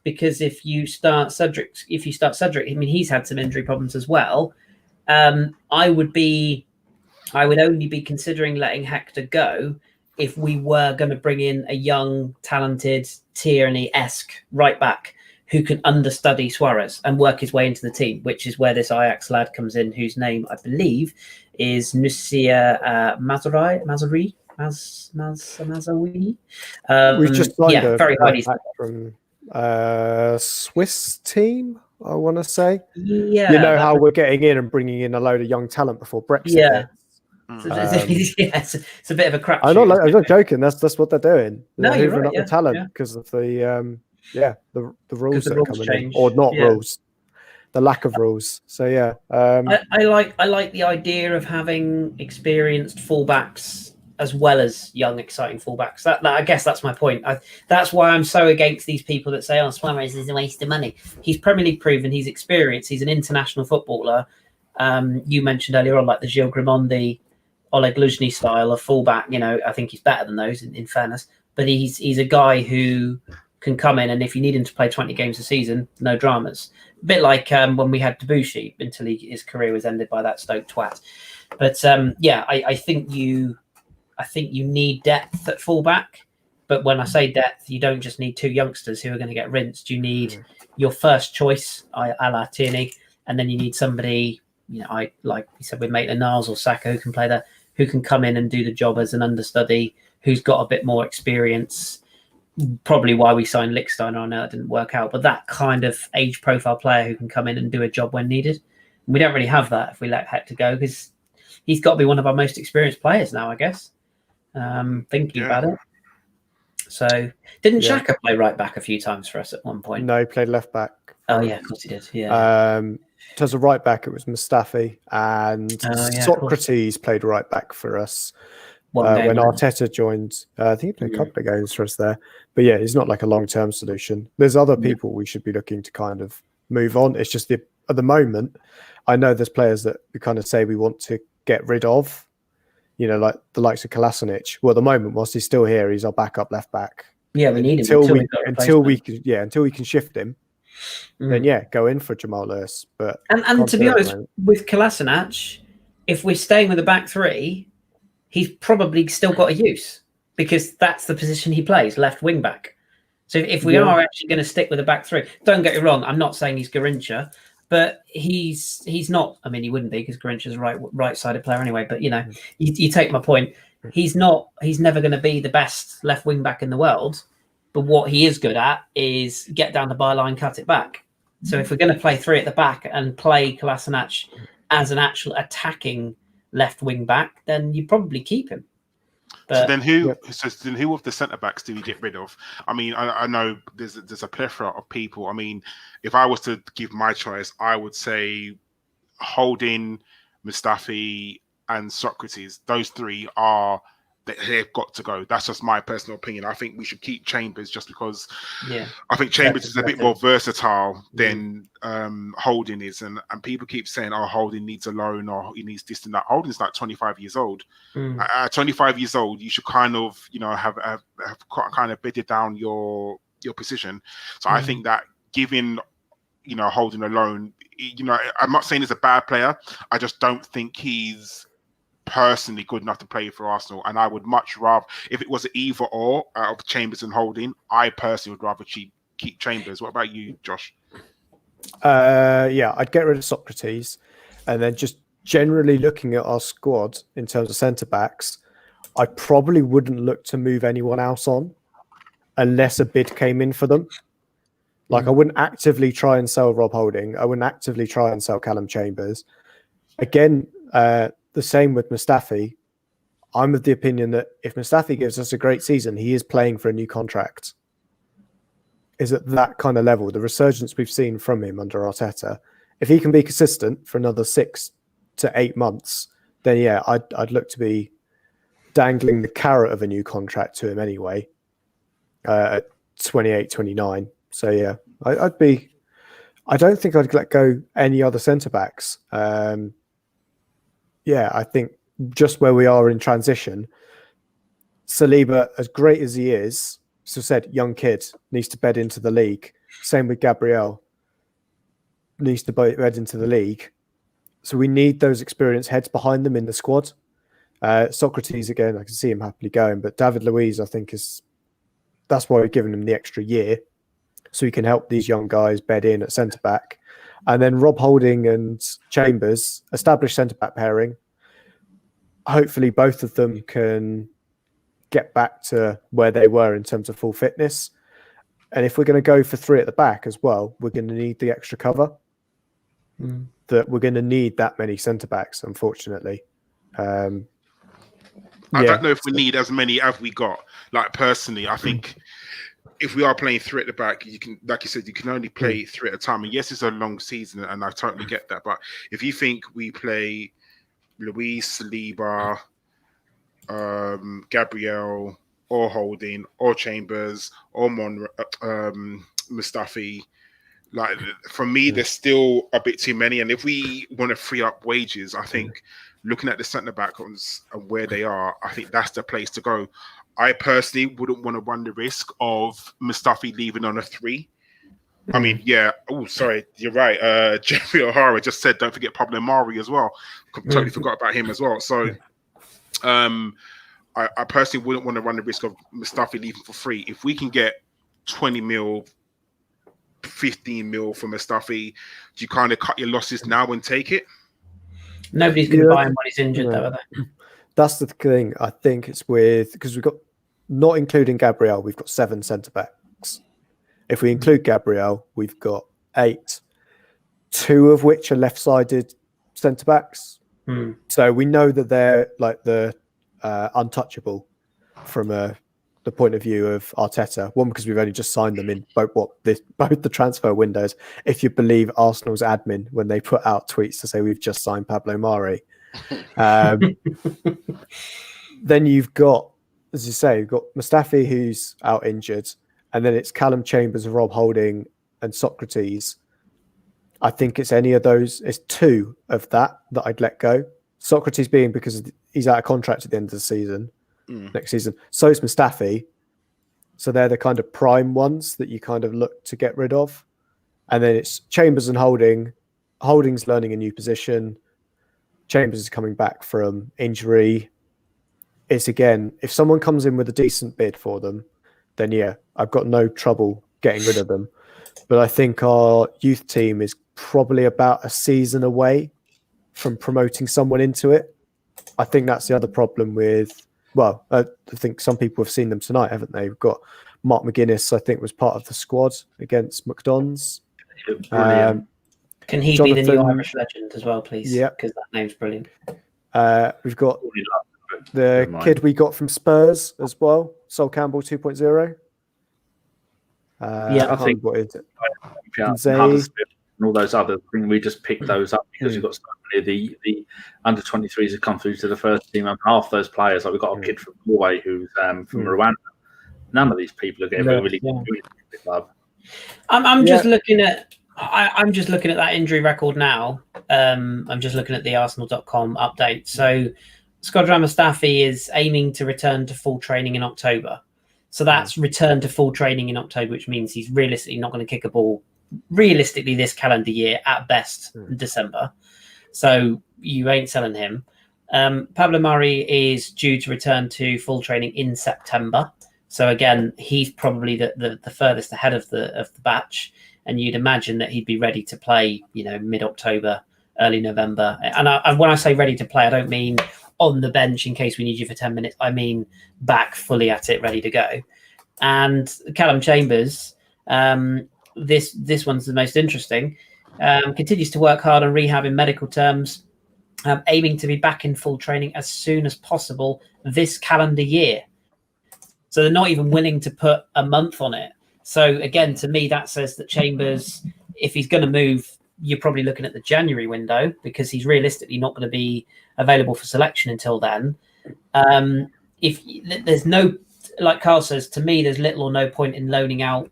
because if you start Cedric, I mean he's had some injury problems as well. I would only be considering letting Hector go if we were going to bring in a young, talented Tierney-esque right back who can understudy Suarez and work his way into the team, which is where this Ajax lad comes in, whose name I believe is Nusia Mazawi. We've just signed a very highly from Swiss team, I want to say. Yeah, how we're getting in and bringing in a load of young talent before Brexit. Yeah. It's a bit of a crap. I'm not joking. That's what they're doing. They're hoovering up the talent because of the rules that are coming in, or not rules, the lack of rules. So I like the idea of having experienced fullbacks as well as young, exciting fullbacks. That I guess that's my point. That's why I'm so against these people that say, Suarez is a waste of money. He's Premier League proven. He's experienced. He's an international footballer. You mentioned earlier on, like the Gilles Grimondi, Oleg Luzhny style of fullback. I think he's better than those in fairness. But he's a guy who can come in, and if you need him to play 20 games a season, no dramas. A bit like when we had Debussy until his career was ended by that Stoke twat. But I think you need depth at fullback. But when I say depth, you don't just need two youngsters who are going to get rinsed. You need your first choice, a la Tierney, and then you need somebody, like you said with Maitland-Niles or Saka, who can play that, who can come in and do the job as an understudy, who's got a bit more experience. Probably why we signed Lichtsteiner. I know that didn't work out, but that kind of age profile player who can come in and do a job when needed. We don't really have that if we let Hector go, because he's got to be one of our most experienced players now, I guess. Thinking about it. So didn't Xhaka play right back a few times for us at one point? No, he played left back. Oh yeah, of course he did. Yeah. in terms of right back, it was Mustafi and Sokratis played right back for us when Arteta joined. I think he played a couple of games for us there. But yeah, he's not like a long-term solution. There's other people we should be looking to kind of move on. It's just at the moment, I know there's players that we kind of say we want to get rid of, like the likes of Kolasinac. Well, at the moment, whilst he's still here, he's our backup left back. Yeah, we need him until we can shift him. Then go in for Jamal Lewis. But and to be honest, with Kolasinac, if we're staying with the back three, he's probably still got a use because that's the position he plays, left wing back. So if we are actually going to stick with the back three, don't get me wrong, I'm not saying he's Garrincha, but he's not. I mean, he wouldn't be because Garrincha's a right-sided player anyway. But you take my point. He's never going to be the best left wing back in the world. But what he is good at is get down the byline, cut it back. So if we're going to play three at the back and play Kolasinac as an actual attacking left wing back, then you probably keep him. But, so then who of the centre backs do we get rid of? I mean, I know there's a plethora of people. I mean, if I was to give my choice, I would say Holding, Mustafi, and Sokratis. Those three they've got to go. That's just my personal opinion. I think we should keep Chambers just because I think Chambers is a bit more versatile than Holding is. And people keep saying, Holding needs a loan or he needs this and that. Holding's like 25 years old. At 25 years old, you should kind of, have kind of bedded down your position. So I think that giving, Holding a loan, I'm not saying he's a bad player. I just don't think he's personally good enough to play for Arsenal, and I would much rather, if it was an either or out of Chambers and Holding, I personally would rather keep Chambers. What about you, Josh? I'd get rid of Sokratis, and then just generally looking at our squad in terms of centre backs, I probably wouldn't look to move anyone else on unless a bid came in for them. Like I wouldn't actively try and sell Rob Holding. I wouldn't actively try and sell Callum Chambers. Again, the same with Mustafi. I'm of the opinion that if Mustafi gives us a great season, he is playing for a new contract. Is at that kind of level. The resurgence we've seen from him under Arteta, if he can be consistent for another 6 to 8 months, then I'd look to be dangling the carrot of a new contract to him anyway. At 28, 29. So I'd be. I don't think I'd let go any other centre backs. I think just where we are in transition, Saliba, as great as he is, so said, young kid, needs to bed into the league. Same with Gabriel, needs to bed into the league. So we need those experienced heads behind them in the squad. Sokratis, again, I can see him happily going, but David Luiz, I think, that's why we've given him the extra year, so he can help these young guys bed in at centre-back. And then Rob Holding and Chambers, established centre-back pairing. Hopefully both of them can get back to where they were in terms of full fitness. And if we're going to go for three at the back as well, we're going to need the extra cover. That we're going to need that many centre-backs, unfortunately. I don't know if we need as many as we got. Like, personally, I think if we are playing three at the back, you can, like you said, you can only play three at a time. And yes, it's a long season, and I totally get that. But if you think we play Luiz, Saliba, Gabriel, or Holding, or Chambers, or Mustafi, like, for me, there's still a bit too many. And if we want to free up wages, I think looking at the centre backs and where they are, I think that's the place to go. I personally wouldn't want to run the risk of Mustafi leaving on a 3. I mean, yeah. Oh, sorry, you're right. Jeffrey O'Hara just said, don't forget Pablo Mari as well. Totally forgot about him as well. So, I personally wouldn't want to run the risk of Mustafi leaving for free. If we can get 20 mil, 15 mil for Mustafi, do you kind of cut your losses now and take it? Nobody's going to buy him when he's injured, though, are they? That's the thing. I think it's because we've got, not including Gabriel, we've got 7 centre backs. If we include Gabriel, we've got 8, 2 of which are left-sided centre backs. So we know that they're like the untouchable from a the point of view of Arteta. One, because we've only just signed them in both the transfer windows. If you believe Arsenal's admin when they put out tweets to say we've just signed Pablo Mari, then you've got, as you say, you've got Mustafi who's out injured, and then it's Callum Chambers, Rob Holding, and Sokratis. I think it's any of those. It's two of that I'd let go. Sokratis being because he's out of contract at the end of the season, next season. So is Mustafi. So they're the kind of prime ones that you kind of look to get rid of. And then it's Chambers and Holding. Holding's learning a new position. Chambers is coming back from injury. It's again, if someone comes in with a decent bid for them, then yeah, I've got no trouble getting rid of them. But I think our youth team is probably about a season away from promoting someone into it. I think that's the other problem with, well, I think some people have seen them tonight, haven't they? We've got Mark McGuinness, I think, was part of the squad against McDonald's. Can he be the new Irish legend as well, please? Yeah. Because that name's brilliant. We've got the kid we got from Spurs as well, Sol Campbell 2.0. I think what is it? And all those other things, we just picked those up because we've got so many of the under 23s have come through to the first team, and half those players, like we've got a kid from Norway who's from Rwanda. None of these people are getting really good at the club. I'm just looking at that injury record now. I'm just looking at the Arsenal.com update. So Shkodran Mustafi is aiming to return to full training in October. So that's return to full training in October, which means he's realistically not going to kick a ball realistically this calendar year, at best December. So you ain't selling him. Pablo Mari is due to return to full training in September. So again, he's probably the furthest ahead of the batch, and you'd imagine that he'd be ready to play, mid-October, early November. And when I say ready to play, I don't mean on the bench in case we need you for 10 minutes. I mean back fully at it, ready to go. And Callum Chambers, this one's the most interesting, continues to work hard on rehab in medical terms, aiming to be back in full training as soon as possible this calendar year. So they're not even willing to put a month on it. So again, to me, that says that Chambers, if he's going to move, you're probably looking at the January window, because he's realistically not going to be available for selection until then. If there's no, like Karl says, to me, there's little or no point in loaning out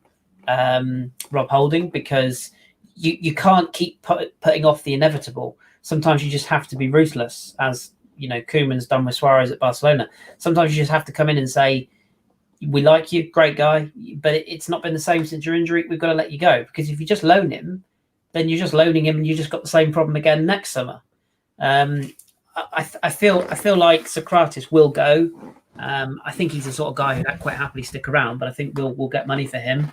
Rob Holding, because you can't keep putting off the inevitable. Sometimes you just have to be ruthless, as Koeman's done with Suarez at Barcelona. Sometimes you just have to come in and say, we like you, great guy, but it's not been the same since your injury. We've got to let you go, because if you just loan him, then you're just loaning him, and you just got the same problem again next summer. I feel like Sokratis will go. I think he's the sort of guy who'd quite happily stick around, but I think we'll get money for him.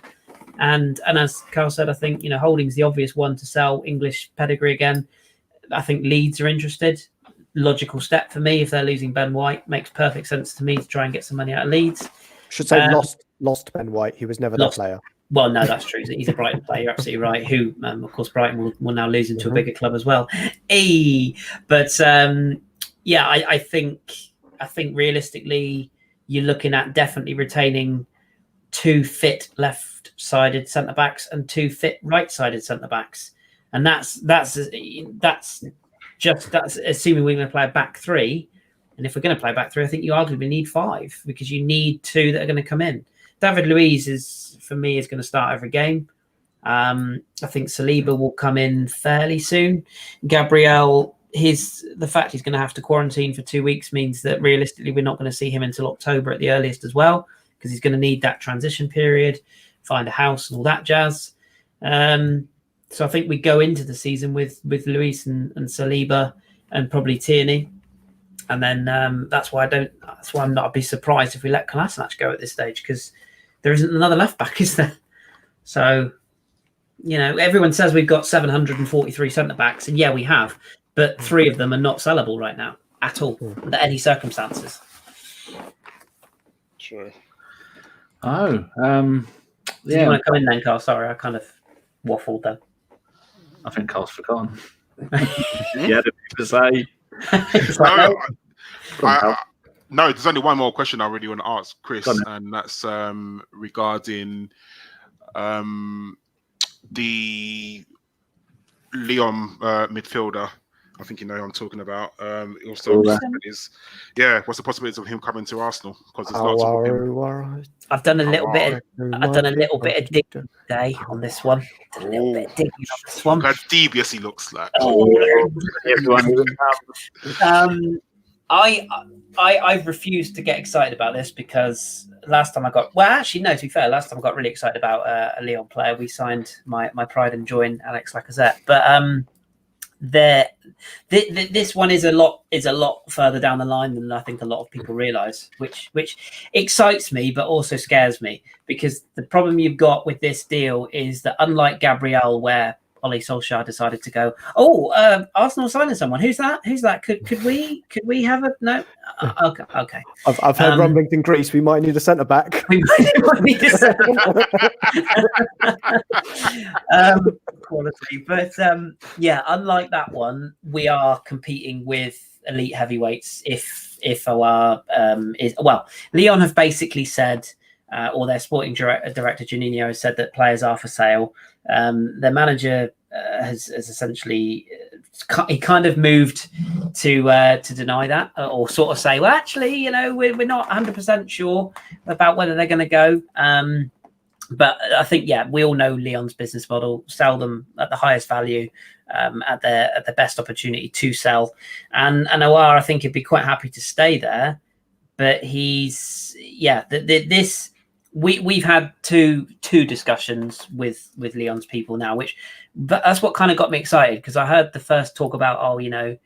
And as Karl said, I think Holding's the obvious one to sell, English pedigree again. I think Leeds are interested. Logical step for me if they're losing Ben White. Makes perfect sense to me to try and get some money out of Leeds. Should say lost Ben White. He was never that player. Well, no, that's true. He's a Brighton player. You're absolutely right. Who, of course, Brighton will now lose into a bigger club as well. But I think realistically, you're looking at definitely retaining 2 fit left-sided centre backs and 2 fit right-sided centre backs, and that's assuming we're going to play a back 3. And if we're going to play back 3, I think you arguably need 5, because you need 2 that are going to come in. David Luiz is going to start every game. I think Saliba will come in fairly soon. Gabriel, the fact he's going to have to quarantine for 2 weeks means that realistically we're not going to see him until October at the earliest as well, because he's going to need that transition period, find a house and all that jazz. So I think we go into the season with Luiz and Saliba and probably Tierney. And then that's why I'm not be surprised if we let Kolasinac go at this stage, because there isn't another left back, is there? So, everyone says we've got 743 centre backs, and yeah, we have, but 3 of them are not sellable right now at all, under any circumstances. Sure. Oh, Do you want to come in then, Karl? Sorry, I kind of waffled then. I think Karl's forgotten. Yeah, to say. No, there's only one more question I really want to ask Chris, and that's regarding the Lyon midfielder. I think you know who I'm talking about. Also, what's the possibilities of him coming to Arsenal? Because there's lots of him. I've done a little bit of digging today on this one. Look how devious he looks like. I've refused to get excited about this because last time I got to be fair, last time I got really excited about a Lyon player. We signed my pride and joy in Alex Lacazette, but this one is a lot further down the line than I think a lot of people realise, which excites me but also scares me, because the problem you've got with this deal is that unlike Gabriel, where Ole Solskjaer decided to go, Arsenal signing someone. Who's that? Could we have a no? Okay. I've heard rumblings in Greece. We might need a centre back. We might need a centre back. Quality, but unlike that one, we are competing with elite heavyweights. If our Lyon have basically said, or their sporting director Juninho has said that players are for sale. Their manager has essentially he kind of moved to deny that, or sort of say, well, actually, we're not 100% sure about whether they're going to go. But I think, we all know Lyon's business model: sell them at the highest value, at the best opportunity to sell. And Aouar, I think, he'd be quite happy to stay there. But he's We've had two discussions with Lyon's people now, but that's what kind of got me excited, because I heard the first talk about Arteta's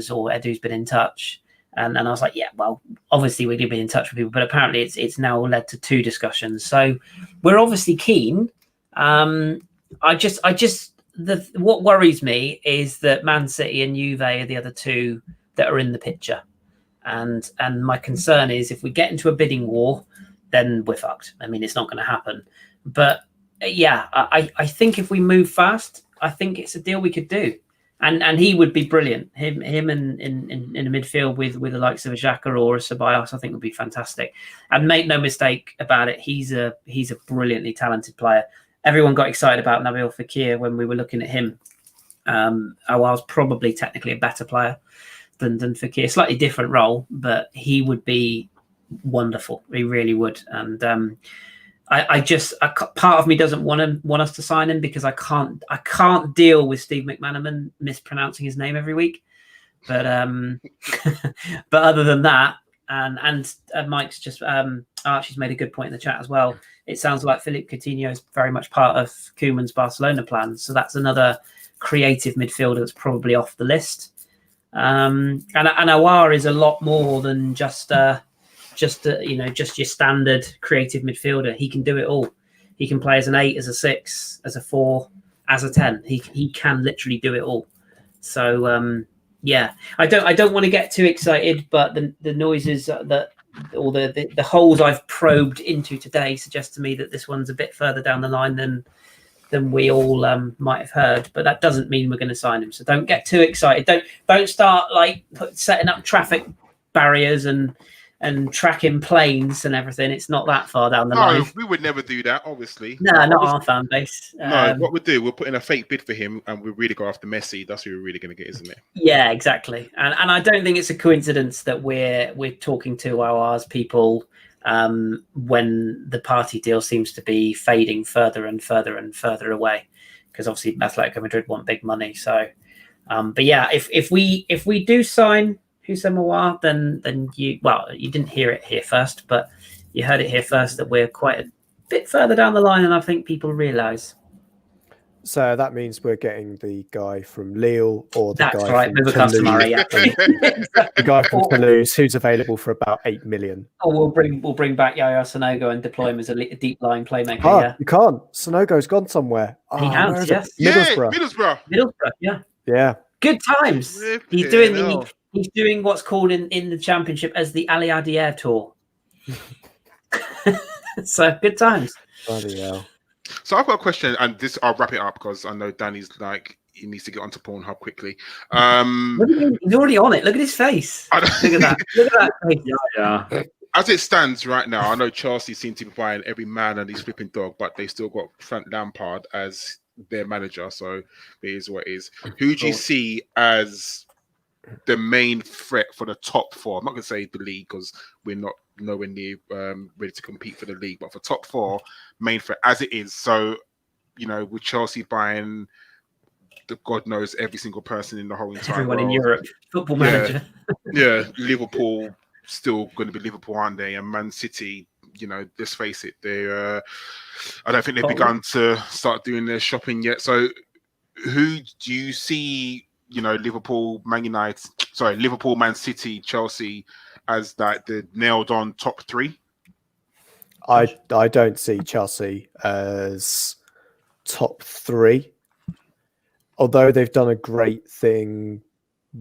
or Edu's been in touch, and I was like, obviously we're going to be in touch with people, but apparently it's now led to two discussions. So we're obviously keen. What worries me is that Man City and Juve are the other two that are in the picture, and my concern is if we get into a bidding war, then we're fucked. I mean, it's not going to happen. But I think if we move fast, I think it's a deal we could do. And he would be brilliant. Him in a midfield with the likes of a Xhaka or a Ceballos, I think would be fantastic. And make no mistake about it, he's a brilliantly talented player. Everyone got excited about Nabil Fekir when we were looking at him. Aouar's probably technically a better player than Fekir. Slightly different role, but he would be wonderful. He really would. And part of me doesn't want us to sign him, because I can't deal with Steve McManaman mispronouncing his name every week. But but other than that, and Mike's just Archie's made a good point in the chat as well. It sounds like Philippe Coutinho is very much part of Koeman's Barcelona plan, so that's another creative midfielder that's probably off the list. And Aouar is a lot more than just your standard creative midfielder. He can do it all. He can play as an 8, as a 6, as a 4, as a 10. He can literally do it all. So I don't want to get too excited, but the noises the holes I've probed into today suggest to me that this one's a bit further down the line than we all might have heard. But that doesn't mean we're going to sign him. So don't get too excited. Don't start setting up traffic barriers and tracking planes and everything. It's not that far down the line. No, we would never do that, obviously. No, not our fan base. No, what we'll do, we'll put in a fake bid for him, and we'll really go after Messi. That's who we're really going to get, isn't it? Yeah, exactly. And I don't think it's a coincidence that we're talking to Aouar's people when the party deal seems to be fading further and further and further away, because obviously Atletico Madrid want big money. So, but if we do sign Houssem Aouar, then you didn't hear it here first, but you heard it here first that we're quite a bit further down the line than I think people realise. So that means we're getting the guy from Lille, or the That's guy right, from Toulouse. The guy from Toulouse, who's available for about 8 million. Or we'll bring back Yaya Sanogo and deploy him as a deep line playmaker. You can't. Sanogo's gone somewhere. He has, yes. Middlesbrough. Yeah. Good times. He's doing what's called in the Championship as the Ali Adier Tour. So good times. Bloody hell. So I've got a question, and this I'll wrap it up because I know Danny's he needs to get onto Pornhub quickly. What do you mean? He's already on it. Look at his face. Look at that. Look at that face. Yeah. As it stands right now, I know Chelsea seem to be buying every man and his flipping dog, but they still got Frank Lampard as their manager, so it is what it is. Who do you see as the main threat for the top four? I'm not going to say the league because we're not nowhere near ready to compete for the league, but for top four, main threat as it is. So, with Chelsea buying God knows every single person in the whole entire everyone world. in Europe, football manager. Yeah, Liverpool still going to be Liverpool, aren't they? And Man City, let's face it, they I don't think they've begun to start doing their shopping yet. So who do you see, Liverpool, Man City, Chelsea as the nailed on top three? I don't see Chelsea as top three. Although they've done a great thing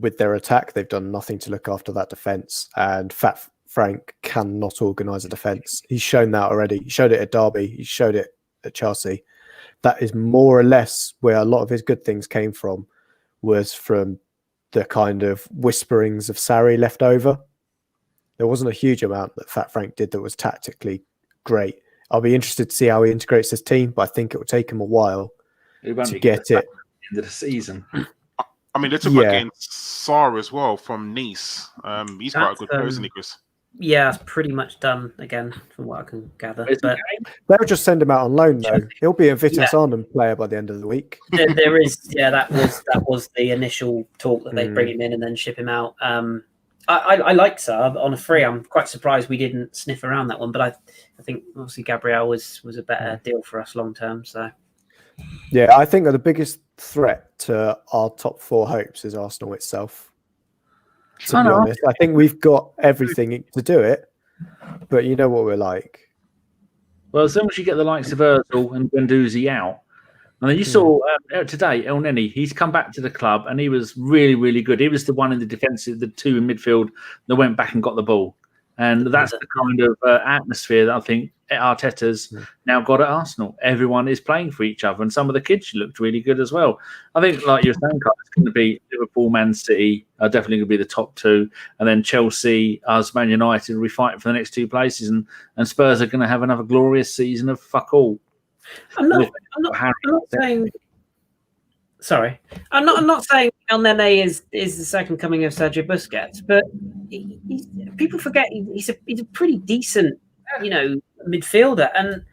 with their attack, they've done nothing to look after that defence. And Fat Frank cannot organise a defence. He's shown that already. He showed it at Derby. He showed it at Chelsea. That is more or less where a lot of his good things came from, was from the kind of whisperings of Sarri left over. There wasn't a huge amount that Fat Frank did that was tactically great. I'll be interested to see how he integrates his team, but I think it will take him a while to get it. End of the season. I mean, they took against Sarr as well from Nice. He's quite a good player, isn't he, Kris? Yeah, it's pretty much done again, from what I can gather. But they'll just send him out on loan, though. He'll be a Vitesse Arnhem player by the end of the week. there is, that was the initial talk that they'd bring him in and then ship him out. I like Sarr on a free. I'm quite surprised we didn't sniff around that one, but I think obviously Gabriel was a better deal for us long term. So yeah, I think that the biggest threat to our top four hopes is Arsenal itself. To be honest, I think we've got everything to do it, but you know what we're like. Well, as long as you get the likes of Ozil and Guendouzi out, and then you saw today El Neni, he's come back to the club and he was really, really good. He was the one in the defensive, the two in midfield that went back and got the ball, and that's the kind of atmosphere that I think Arteta's now got at Arsenal. Everyone is playing for each other, and some of the kids looked really good as well. I think, like you're saying, Karl, it's going to be Liverpool, Man City, are definitely going to be the top two, and then Chelsea, us, Man United will be fighting for the next two places, and Spurs are going to have another glorious season of fuck all. I'm not saying. Sorry, I'm not saying El Nene is the second coming of Sergio Busquets, but people forget he's a pretty decent, midfielder. And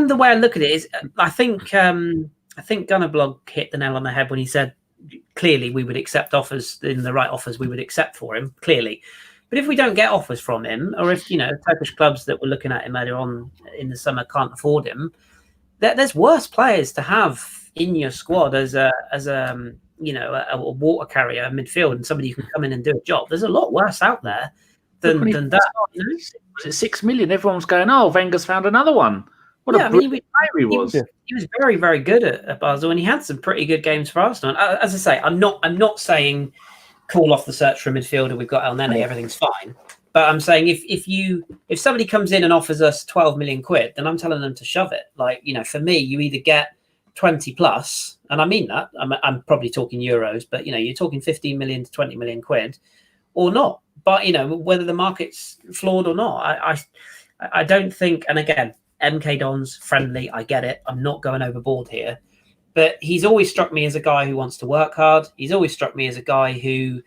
the way I look at it is, I think Gunnerblog hit the nail on the head when he said clearly we would accept offers, in the right offers we would accept for him, clearly. But if we don't get offers from him, or if Turkish clubs that were looking at him earlier on in the summer can't afford him, there's worse players to have in your squad as a water carrier midfield and somebody who can come in and do a job. There's a lot worse out there than that. Was it 6 million? Everyone's going, "Oh, Wenger's found another one." What a brilliant player he was. He was very, very good at Basel, and he had some pretty good games for Arsenal. As I say, I'm not saying call off the search for a midfielder. We've got El Nene, everything's fine. But I'm saying if somebody comes in and offers us 12 million quid, then I'm telling them to shove it. Like, for me, you either get 20 plus, and I mean that. I'm probably talking euros, but you're talking 15 million to 20 million quid, or not. But whether the market's flawed or not, I don't think. And again, MK Don's friendly. I get it. I'm not going overboard here, but he's always struck me as a guy who wants to work hard. He's always struck me as a guy who,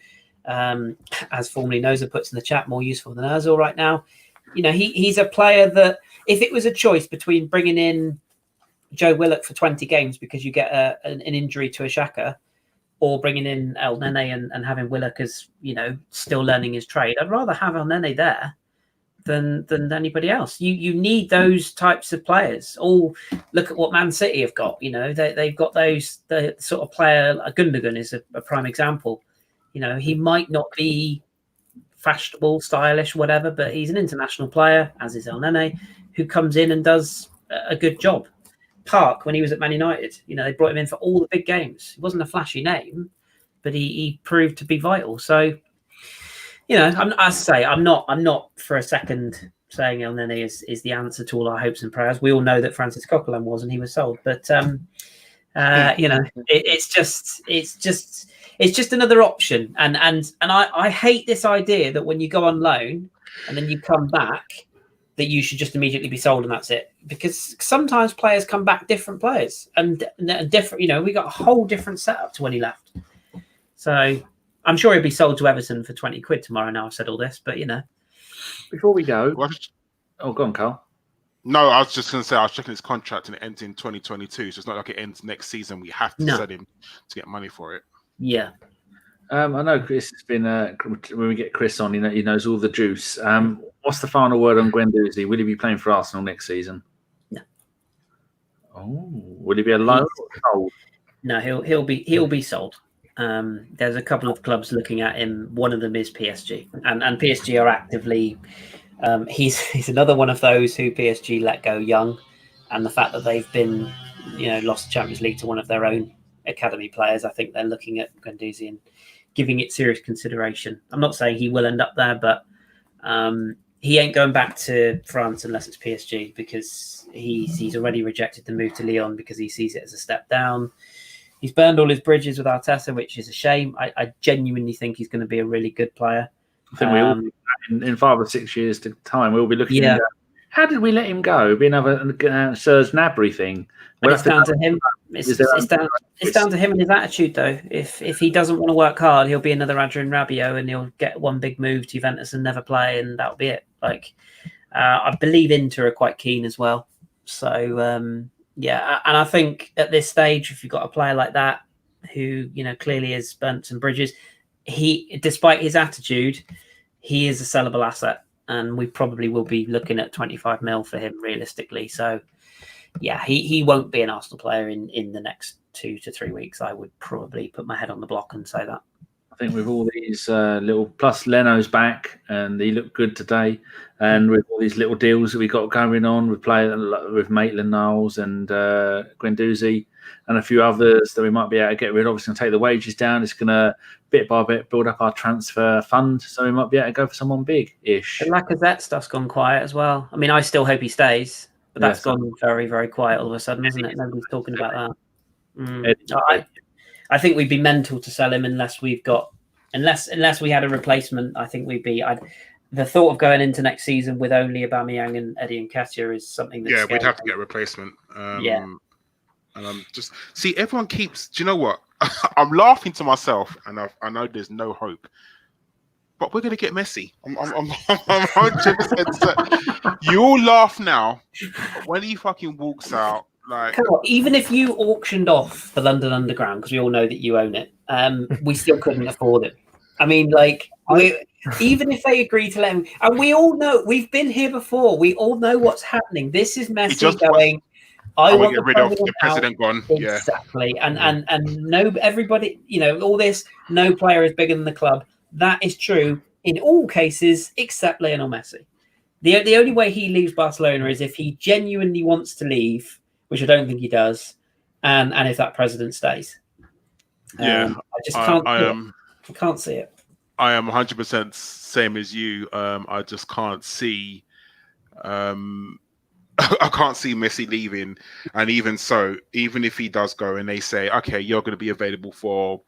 as formerly Noza puts in the chat, more useful than Ozil right now. He's a player that if it was a choice between bringing in Joe Willock for 20 games because you get an injury to a Xhaka, or bringing in El Nene and having Willock as, still learning his trade, I'd rather have El Nene there than anybody else. You need those types of players. Look at what Man City have got. They've got the sort of player. Gundogan is a prime example. He might not be fashionable, stylish, whatever, but he's an international player, as is El Nene, who comes in and does a good job. Park, when he was at Man United, they brought him in for all the big games. He wasn't a flashy name, but he proved to be vital. So, I'm not for a second saying El Nene is the answer to all our hopes and prayers. We all know that Francis Coquelin was, and he was sold. But It's just another option. And I hate this idea that when you go on loan and then you come back, that you should just immediately be sold and that's it. Because sometimes players come back different players and different. We got a whole different setup to when he left. So I'm sure he'll be sold to Everton for 20 quid tomorrow. Now I've said all this, but before we go, go on, Karl. No, I was just going to say I was checking his contract and it ends in 2022, so it's not like it ends next season. We have to sell him to get money for it. Yeah. I know Kris has been. When we get Kris on, he knows all the juice. What's the final word on Guendouzi? Will he be playing for Arsenal next season? No. Oh, will he be a loan or sold? No, he'll be sold. There's a couple of clubs looking at him. One of them is PSG, and PSG are actively. He's another one of those who PSG let go young, and the fact that they've been, lost the Champions League to one of their own academy players, I think they're looking at Guendouzi and giving it serious consideration. I'm not saying he will end up there, but he ain't going back to France unless it's PSG, because he's already rejected the move to Lyon because he sees it as a step down. He's burned all his bridges with Arteta, which is a shame. I genuinely think he's going to be a really good player. I think we all, in 5 or 6 years' time, we'll be looking at how did we let him go? It'll be another Serge Gnabry thing. It's down to him. It's down to him and his attitude, though. If he doesn't want to work hard, he'll be another Adrien Rabiot, and he'll get one big move to Juventus and never play, and that'll be it. I believe Inter are quite keen as well. So and I think at this stage, if you've got a player like that who clearly has burnt some bridges, despite his attitude, he is a sellable asset, and we probably will be looking at 25 mil for him realistically. So. Yeah, he won't be an Arsenal player in the next 2 to 3 weeks. I would probably put my head on the block and say that. I think with all these little, plus Leno's back and he looked good today, and with all these little deals that we got going on, we play with Maitland-Niles and Guendouzi and a few others that we might be able to get rid of. It's going to take the wages down. It's going to bit by bit build up our transfer fund, so we might be able to go for someone big-ish. The Lacazette stuff's gone quiet as well. I mean, I still hope he stays. But that's gone very, very quiet all of a sudden, hasn't it? Nobody's talking about that. I think we'd be mental to sell him unless we had a replacement. I think we'd be. The thought of going into next season with only Aubameyang and Eddie Nketiah is something that's we'd have to get a replacement. And I'm just everyone keeps. Do you know what? I'm laughing to myself, and I know there's no hope. But we're going to get Messi. I'm 100% certain. You all laugh now. But when he fucking walks out, Karl, even if you auctioned off the London Underground, because we all know that you own it, we still couldn't afford it. I mean, even if they agree to let him, and we all know, we've been here before. We all know what's happening. This is Messi going. I want to get rid of the president gone. Exactly, and no, everybody, all this. No player is bigger than the club. That is true in all cases except Lionel Messi. The only way he leaves Barcelona is if he genuinely wants to leave, which I don't think he does, and if that president stays. I just can't. I can't see it. I am 100% same as you. I just can't see. I can't see Messi leaving, and even so, even if he does go, and they say, "Okay, you're going to be available for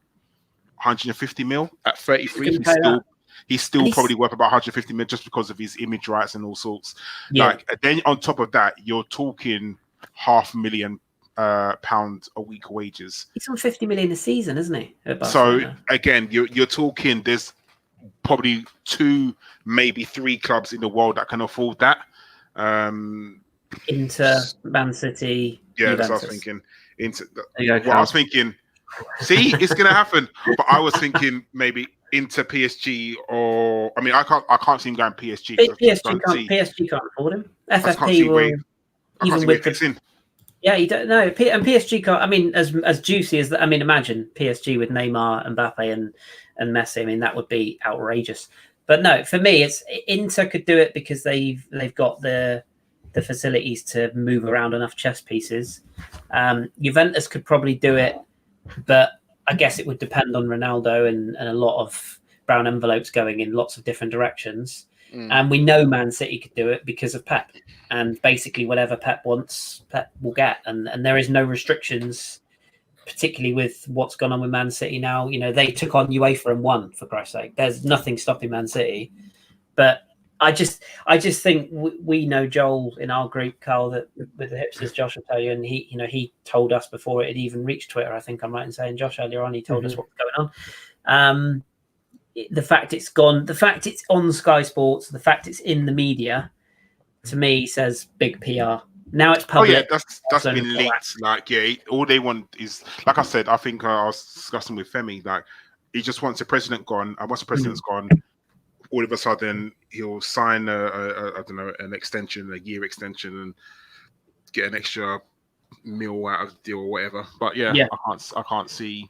150 mil at 33," he's still probably worth about 150 mil just because of his image rights and all sorts. Then on top of that, you're talking £500,000 a week wages. He's on 50 million a season, isn't he? So again, you're talking. There's probably 2, maybe 3 clubs in the world that can afford that. Inter, Man City. Yeah, that's what I was thinking. I was thinking. See, it's going to happen. But I was thinking maybe into PSG, or I mean, I can't see him going PSG. PSG can't afford him. FFP will even with the. Yeah, you don't know. And PSG can't. I mean, as juicy as that. I mean, imagine PSG with Neymar, Mbappe, and Messi. I mean, that would be outrageous. But no, for me, it's Inter could do it because they've got the facilities to move around enough chess pieces. Juventus could probably do it, but I guess it would depend on Ronaldo and a lot of brown envelopes going in lots of different directions. And we know Man City could do it because of Pep. And basically whatever Pep wants, Pep will get. And there is no restrictions particularly with what's gone on with Man City now. They took on UEFA and won, for Christ's sake. There's nothing stopping Man City. But I just think we know Joel in our group, Karl, that with the hipsters, Josh will tell you, and he told us before it had even reached Twitter. I think I'm right in saying Josh earlier on, he told us what was going on. The fact it's gone, the fact it's on Sky Sports, the fact it's in the media, to me says big PR. Now it's public. Oh yeah, that's been leaked. Like, yeah, all they want is, like I said, I think I was discussing with Femi, like he just wants the president gone, and once the president's gone, all of a sudden he'll sign I don't know, an extension, a year extension, and get an extra mil out of the deal or whatever. But yeah. I can't see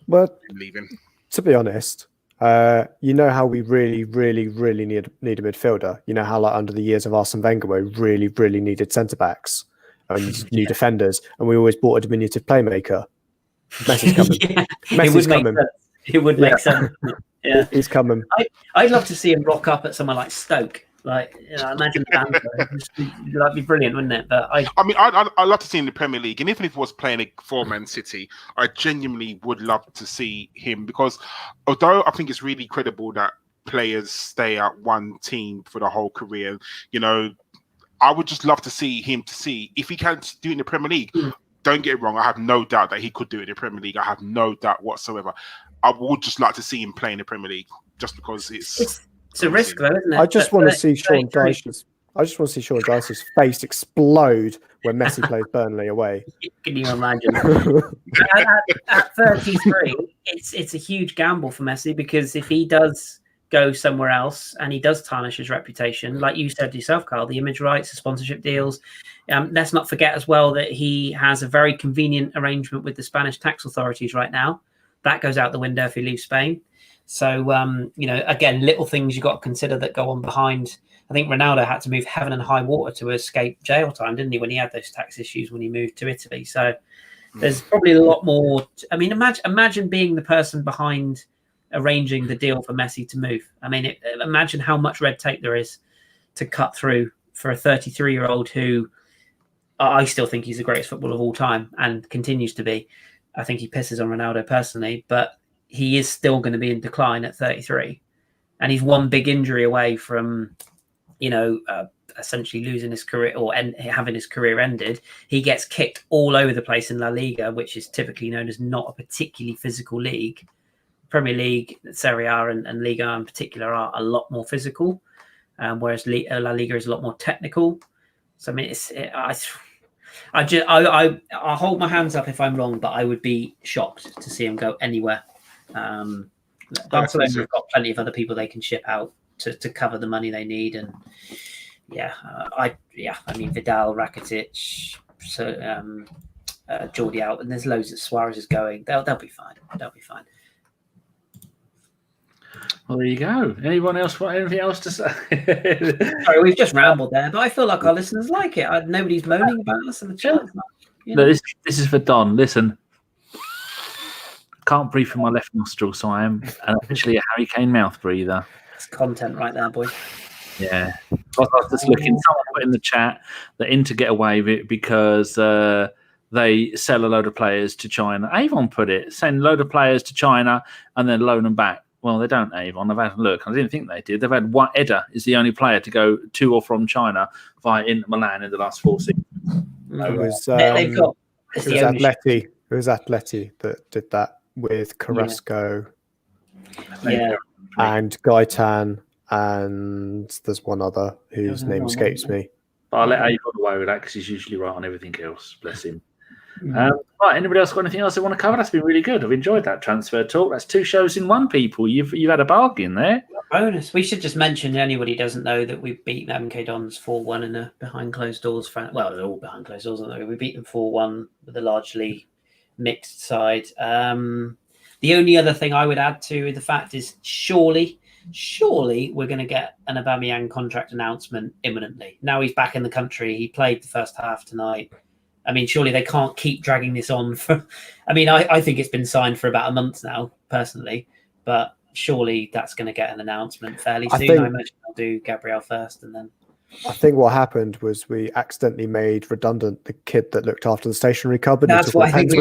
him leaving. To be honest, how we really, really, really need a midfielder. You know how, like, under the years of Arsene Wenger, we really, really needed centre backs and new defenders, and we always bought a diminutive playmaker. Messi's coming. Messi's coming. It would make sense. Yeah, he's coming. I'd love to see him rock up at somewhere like Stoke. Like, imagine that'd be brilliant, wouldn't it? But I'd love to see him in the Premier League, and even if he was playing for Man City, I genuinely would love to see him, because although I think it's really credible that players stay at one team for the whole career, I would just love to see him if he can do it in the Premier League. Don't get it wrong, I have no doubt that he could do it in the Premier League. I have no doubt whatsoever. I would just like to see him play in the Premier League, just because it's a risk, though, isn't it? I just want to see Sean Dyche's face explode when Messi plays Burnley away. Can you imagine? at 33, it's a huge gamble for Messi, because if he does go somewhere else and he does tarnish his reputation, like you said yourself, Karl, the image rights, the sponsorship deals. Let's not forget as well that he has a very convenient arrangement with the Spanish tax authorities right now. That goes out the window if he leaves Spain. So, again, little things you've got to consider that go on behind. I think Ronaldo had to move heaven and high water to escape jail time, didn't he, when he had those tax issues when he moved to Italy? So there's probably a lot more. Imagine being the person behind arranging the deal for Messi to move. Imagine how much red tape there is to cut through for a 33-year-old who I still think he's the greatest footballer of all time and continues to be. I think he pisses on Ronaldo personally, but he is still going to be in decline at 33. And he's one big injury away from, essentially losing his career or having his career ended. He gets kicked all over the place in La Liga, which is typically known as not a particularly physical league. Premier League, Serie A and Liga in particular are a lot more physical, whereas La Liga is a lot more technical. So, I'll hold my hands up if I'm wrong, but I would be shocked to see him go anywhere. Barcelona have got plenty of other people they can ship out to cover the money they need, and Vidal, Rakitic, Jordi out, and there's loads that Suarez is going. They'll be fine. They'll be fine. Well, there you go. Anyone else want anything else to say? Sorry, we've just rambled there, but I feel like our listeners like it. Nobody's moaning about us in the chat. No, this is for Don. Listen, can't breathe from my left nostril, so I am officially a Harry Kane mouth breather. It's content right there, boy. Yeah. I was just looking. Someone put in the chat that Inter get away with it because they sell a load of players to China. Avon put it, send a load of players to China and then loan them back. Well, they don't, Avon. They've had a look. I didn't think they did. They've had one. Eder is the only player to go to or from China via Inter Milan in the last 4 seasons. It was Atleti that did that with Carrasco and Gaetan, and there's one other whose name escapes me. But I'll let Avon away with that because he's usually right on everything else. Bless him. Right, anybody else got anything else they want to cover? That's been really good. I've enjoyed that transfer talk. That's 2 shows in one, people. You've had a bargain there. Bonus. We should just mention, anybody doesn't know, that we've beaten MK Dons 4-1 in a behind closed doors. Well, they're all behind closed doors, aren't they? We beat them 4-1 with a largely mixed side. The only other thing I would add to the fact is surely we're going to get an Aubameyang contract announcement imminently. Now he's back in the country. He played the first half tonight. Surely they can't keep dragging this on for. I think it's been signed for about a month now, personally, but surely that's going to get an announcement fairly soon. I imagine I'll do Gabriel first, and then I think what happened was we accidentally made redundant the kid that looked after the stationery cupboard. That's what I think.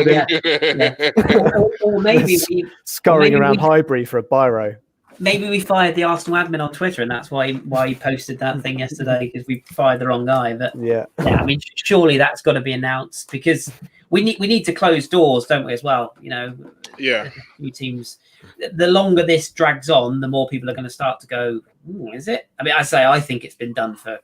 Or maybe scurrying around Highbury for a biro. Maybe we fired the Arsenal admin on Twitter, and that's why he posted that thing yesterday, because we fired the wrong guy. But yeah, I mean, surely that's got to be announced, because we need to close doors, don't we? As well, new teams. The longer this drags on, the more people are going to start to go, is it? I mean, I think it's been done for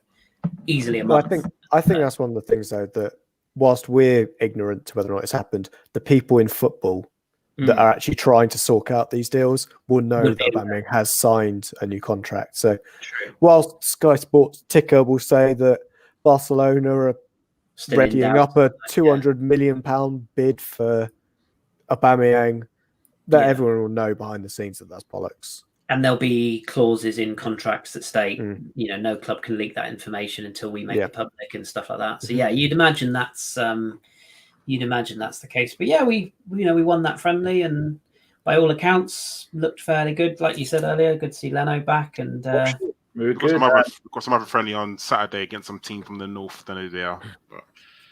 easily a month. I think that's one of the things, though, that whilst we're ignorant to whether or not it's happened, the people in football that are actually trying to sort out these deals will know that Aubameyang has signed a new contract. So whilst Sky Sports ticker will say that Barcelona are readying up a £200 million bid for Aubameyang, that everyone will know behind the scenes that that's bollocks. And there'll be clauses in contracts that state, no club can leak that information until we make it public and stuff like that. So you'd imagine that's the case. But we won that friendly, and by all accounts looked fairly good. Like you said earlier, good to see Leno back, and we've got some other friendly on Saturday against some team from the north. Don't know who they are. But...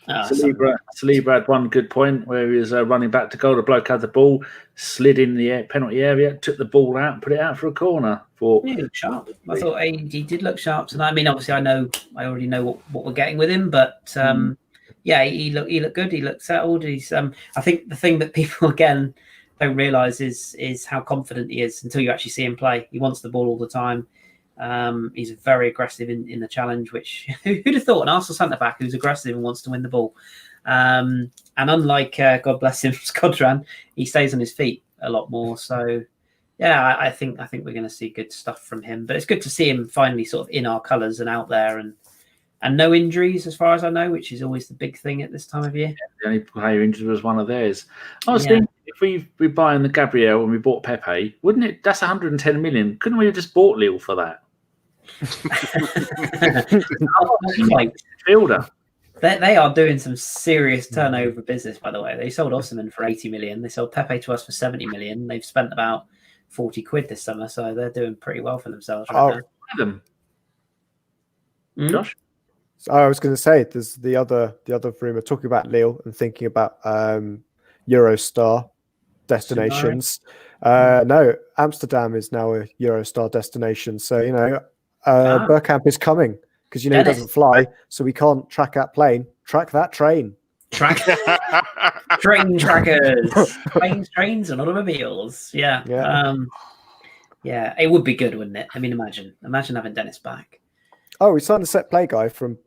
Saliba had one good point where he was running back to goal. The bloke had the ball, slid in the penalty area, took the ball out, and put it out for a corner. He looked sharp. I thought he did look sharp tonight. I mean, obviously, I already know what we're getting with him, but he looked good. He looked settled. He's I think the thing that people again don't realise is how confident he is until you actually see him play. He wants the ball all the time. He's very aggressive in the challenge, which who'd have thought an Arsenal centre-back who's aggressive and wants to win the ball. And unlike, God bless him, Skodran, he stays on his feet a lot more. So, I think we're going to see good stuff from him. But it's good to see him finally sort of in our colours and out there, and no injuries as far as I know, which is always the big thing at this time of year. The only player injured was one of theirs. I was thinking, if we buy in the Gabriel and we bought Pepe, wouldn't it? That's 110 million. Couldn't we have just bought Lille for that? Midfielder. They are doing some serious turnover business, by the way. They sold Osimhen for 80 million. They sold Pepe to us for 70 million. They've spent about 40 quid this summer, so they're doing pretty well for themselves right now. Josh? So I was going to say, there's the other rumor talking about Lille and thinking about Eurostar destinations. No, Amsterdam is now a Eurostar destination. So, Bergkamp is coming because, he doesn't fly. So we can't track that plane. Track that train. Train trackers. Planes, trains, and automobiles. Yeah. It would be good, wouldn't it? I mean, imagine having Dennis back. Oh, we signed a set play guy from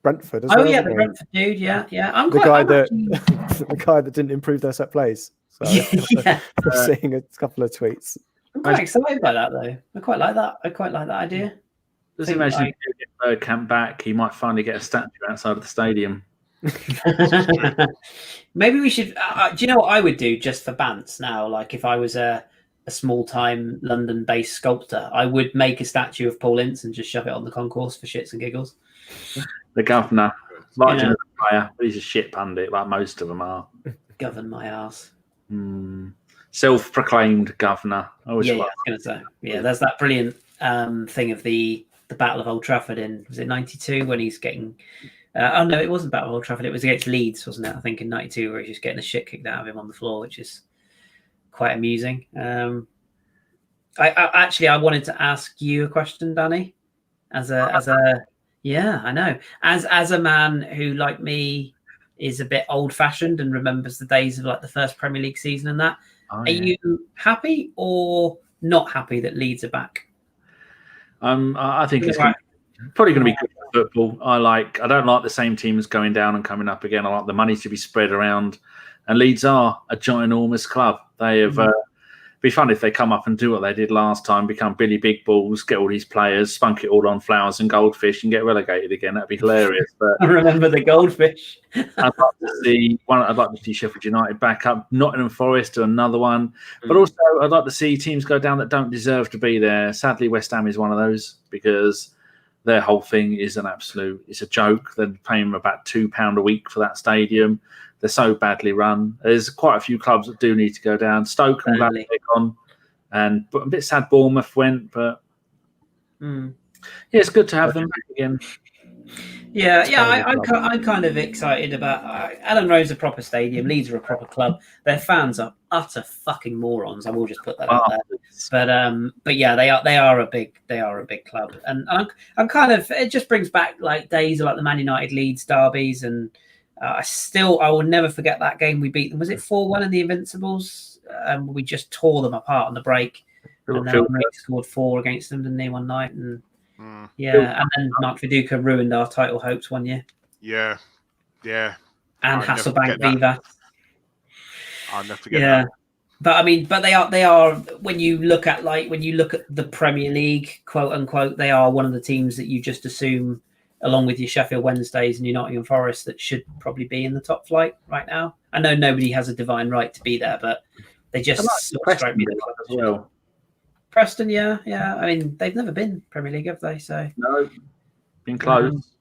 Brentford. The Brentford dude. Yeah. The guy that didn't improve their set plays. So I'm seeing a couple of tweets. I'm quite excited by that, though. I quite like that idea. Does he imagine if you get Bergkamp back, he might finally get a statue outside of the stadium? Maybe we should. Do you know what I would do just for bants now? Like if I was a small-time London-based sculptor, I would make a statue of Paul Ince and just shove it on the concourse for shits and giggles. The governor, player, but he's a shit pundit, like most of them are. Govern my ass. Self-proclaimed governor. I was going to say. Yeah, there's that brilliant thing of the Battle of Old Trafford was it 92 when he's getting... no, it wasn't Battle of Old Trafford. It was against Leeds, wasn't it? I think in 92 where he's just getting the shit kicked out of him on the floor, which is quite amusing. I wanted to ask you a question, Danny. As a man who, like me, is a bit old-fashioned and remembers the days of like the first Premier League season and that. Are you happy or not happy that Leeds are back? I think it's probably going to be good for football. I don't like the same teams going down and coming up again. I like the money to be spread around. And Leeds are a ginormous club. They have... be fun if they come up and do what they did last time, become Billy Big Balls, get all these players, spunk it all on flowers and goldfish and get relegated again. That'd be hilarious. But I remember the goldfish. I'd like to see Sheffield United back up, Nottingham Forest to another one. But also I'd like to see teams go down that don't deserve to be there. Sadly, West Ham is one of those because their whole thing is it's a joke. They're paying about £2 a week for that stadium. They're so badly run. There's quite a few clubs that do need to go down. Stoke will have to take on. And a bit sad Bournemouth went, but it's good to have them back again. I'm kind of excited about Ellen Road's a proper stadium. Leeds are a proper club. Their fans are utter fucking morons. I will just put that out there. But yeah, they are a big club, and I'm kind of, it just brings back like days of like the Man United Leeds derbies, and I will never forget that game we beat them. Was it 4-1 in the Invincibles? We just tore them apart on the break, and then we scored 4 against them, didn't they, one night? And yeah, and then Mark Viduka ruined our title hopes one year. Yeah. And Hasselbank Viva. I'll never forget that. But they are when you look at the Premier League, quote unquote, they are one of the teams that you just assume, along with your Sheffield Wednesdays and your Nottingham Forest, that should probably be in the top flight right now. I know nobody has a divine right to be there, but they just strike me as well. Preston, yeah. I mean, they've never been Premier League, have they? So no, been close.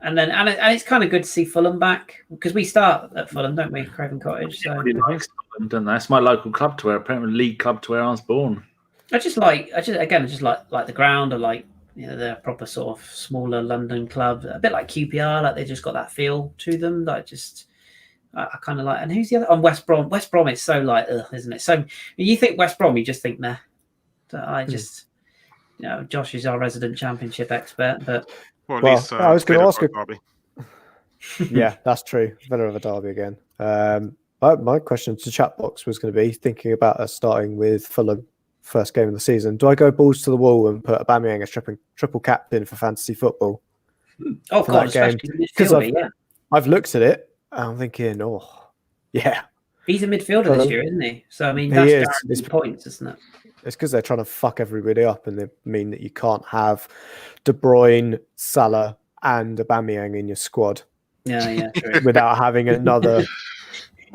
And it's kind of good to see Fulham back, because we start at Fulham, don't we, Craven Cottage? So That's my local club to where, Premier League club to where I was born. I just like the ground. I like, they're a proper sort of smaller London club, a bit like QPR. Like they just got that feel to them. Like I kind of like. And who's the other? On West Brom. West Brom is so like, isn't it? So when you think West Brom, you just think nah. I just, Josh is our resident Championship expert, but. Well, I was going to ask you. Yeah, that's true. Better of a derby again. My question to chat box was going to be thinking about us starting with Fulham first game of the season. Do I go balls to the wall and put Aubameyang as triple captain for fantasy football? Oh, God, because I've looked at it and I'm thinking, he's a midfielder this year, isn't he? So I mean, that's guaranteed points, isn't it? It's because they're trying to fuck everybody up, and they mean that you can't have De Bruyne, Salah, and Aubameyang in your squad. Yeah, true. Without having another.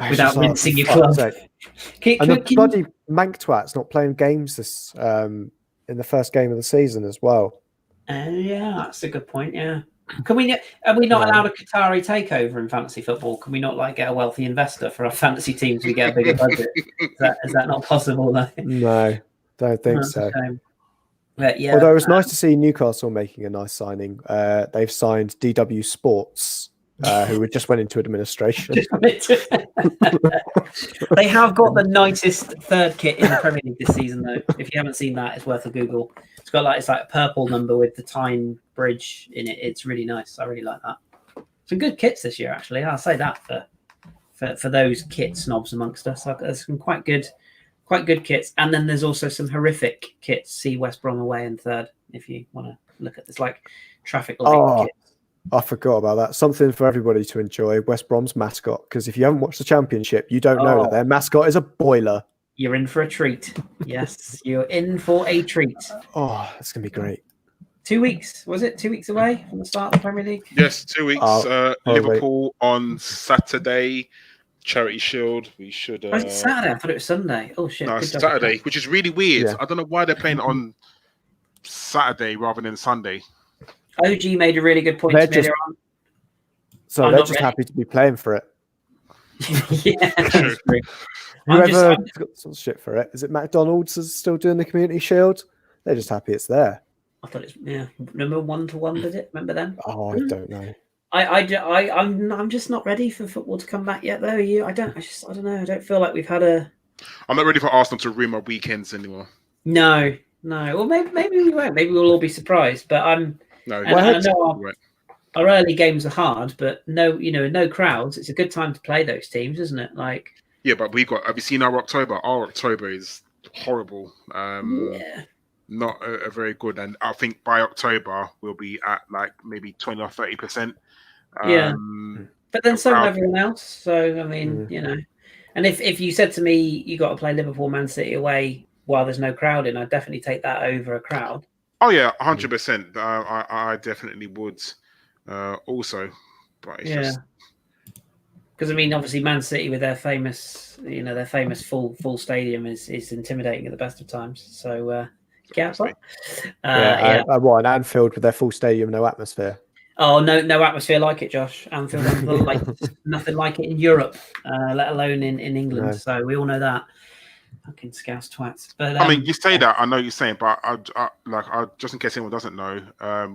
Without mincing your club. The bloody mank twat's not playing games this in the first game of the season as well. Yeah, that's a good point. Yeah, are we not allowed a Qatari takeover in fantasy football? Can we not get a wealthy investor for our fantasy teams to get a bigger budget? Is that not possible though? No, don't think so. But yeah, although it was nice to see Newcastle making a nice signing. They've signed DW Sports. Who just went into administration. They have got the nicest third kit in the Premier League this season, though. If you haven't seen that, it's worth a Google. It's like a purple number with the Tyne Bridge in it. It's really nice. I really like that. Some good kits this year, actually. I'll say that for those kit snobs amongst us. There's some quite good kits, and then there's also some horrific kits. See West Brom away in third if you want to look at this, like traffic light kits. I forgot about that. Something for everybody to enjoy. West Brom's mascot. Because if you haven't watched the Championship, you don't know that their mascot is a boiler. You're in for a treat. Yes, you're in for a treat. Oh, that's going to be great. 2 weeks. Was it 2 weeks away from the start of the Premier League? Yes, 2 weeks. Liverpool on Saturday. Charity Shield. We should. Was it Saturday? I thought it was Sunday. Oh, shit. No, it's Saturday, which is really weird. Yeah. I don't know why they're playing on Saturday rather than Sunday. OG made a really good point earlier on. So they're just happy to be playing for it. Yeah, that's true. Whoever got some shit for it. Is it McDonald's is still doing the Community Shield? They're just happy it's there. I thought it's number 1-1, did it? Remember then? Oh, I don't know. I'm just not ready for football to come back yet, though. Are you? I don't know. I don't feel like we've had a. I'm not ready for Arsenal to ruin my weekends anymore. No. Well, maybe we won't. Maybe we'll all be surprised. But I'm. No, I know our early games are hard, but no crowds. It's a good time to play those teams, isn't it? Have you seen our October? Our October is horrible. Not a very good. And I think by October we'll be at maybe 20 or 30%. But then so will everyone else. So I mean, and if you said to me you got to play Liverpool, Man City away while there's no crowd in, I'd definitely take that over a crowd. Oh yeah, 100%. I definitely would. Also, but it's just because I mean, obviously, Man City with their famous full stadium is intimidating at the best of times. So an Anfield with their full stadium, no atmosphere. Oh no atmosphere like it, Josh. Anfield, nothing like it in Europe, let alone in England. No. So we all know that. Fucking scouse twats. But I mean, you say that, I know you're saying, but I just in case anyone doesn't know,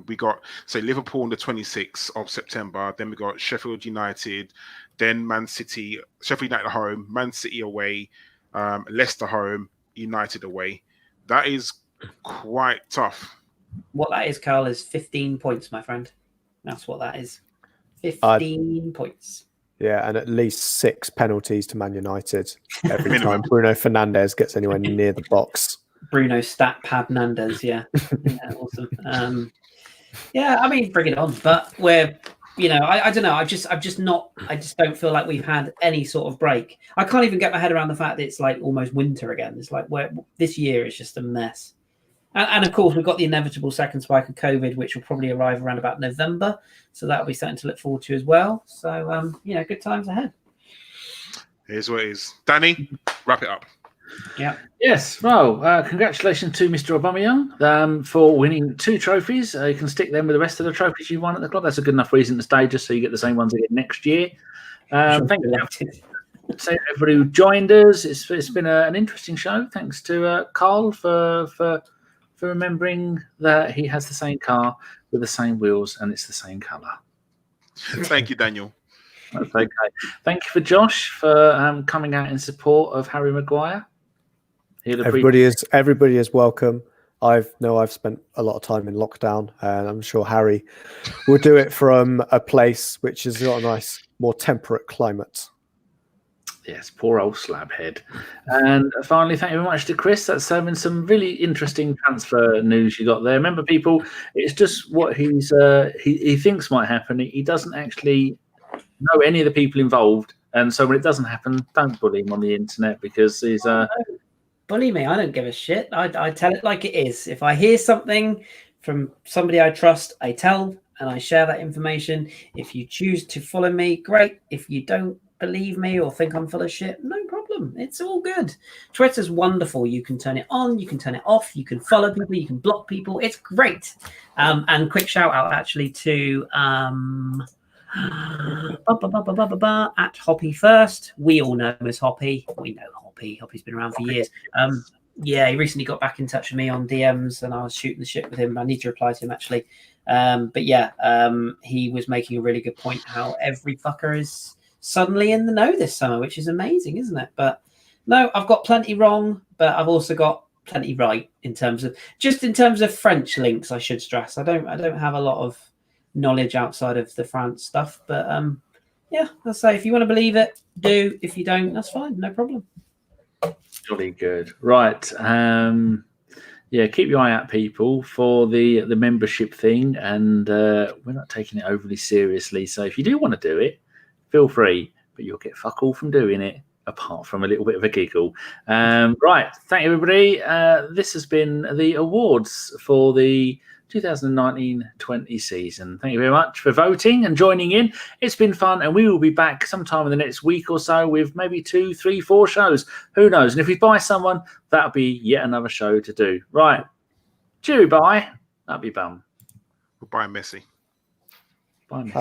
we got Liverpool on the 26th of September. Then we got Sheffield United, then Man City, Sheffield United at home, Man City away, Leicester home, United away. That is quite tough. What that is, Karl, is 15 points, my friend. That's what that is. 15 points. Yeah, and at least 6 penalties to Man United every time Bruno Fernandes gets anywhere near the box. Bruno stat pad Nandes, yeah. Awesome. Yeah, I mean, bring it on. But we're, I don't know. I just don't feel like we've had any sort of break. I can't even get my head around the fact that it's like almost winter again. It's like this year is just a mess. And of course, we've got the inevitable second spike of COVID, which will probably arrive around about November. So that'll be something to look forward to as well. So, good times ahead. Here's what it is. Danny, wrap it up. Yeah. Yes. Well, congratulations to Mr. Aubameyang for winning 2 trophies. You can stick them with the rest of the trophies you won at the club. That's a good enough reason to stay, just so you get the same ones again next year. Thank you to everybody who joined us. It's been an interesting show. Thanks to Karl for remembering that he has the same car with the same wheels and it's the same colour. Thank you, Daniel. That's okay. Thank you for Josh for coming out in support of Harry Maguire. Everybody is welcome. I've spent a lot of time in lockdown, and I'm sure Harry will do it from a place which has got a nice, more temperate climate. Yes, poor old slabhead. And finally, thank you very much to Kris. That's been some really interesting transfer news you got there. Remember, people, it's just what he thinks might happen. He doesn't actually know any of the people involved. And so when it doesn't happen, don't bully him on the internet because he's... bully me. I don't give a shit. I tell it like it is. If I hear something from somebody I trust, I tell and I share that information. If you choose to follow me, great. If you don't believe me or think I'm full of shit, no problem. It's all good. Twitter's wonderful. You can turn it on, you can turn it off, you can follow people, you can block people. It's great. And quick shout out actually to at Hoppy First. We all know him as Hoppy. We know Hoppy. Hoppy's been around for years. Yeah, he recently got back in touch with me on DMs and I was shooting the shit with him. I need to reply to him actually. But yeah, he was making a really good point how every fucker is suddenly in the know this summer, which is amazing, isn't it? But no, I've got plenty wrong, but I've also got plenty right in terms of French links. I should stress I don't have a lot of knowledge outside of the France stuff, but yeah, I'll say if you want to believe it, do. If you don't, that's fine, no problem. Jolly good. Right. Yeah, keep your eye out, people, for the membership thing, and we're not taking it overly seriously. So if you do want to do it, feel free, but you'll get fuck all from doing it, apart from a little bit of a giggle. Right. Thank you, everybody. This has been the awards for the 2019-20 season. Thank you very much for voting and joining in. It's been fun, and we will be back sometime in the next week or so with maybe 2, 3, 4 shows. Who knows? And if we buy someone, that'll be yet another show to do. Right. Cheerio, bye. That'll be bum. Goodbye, Messi. Bye, Messi.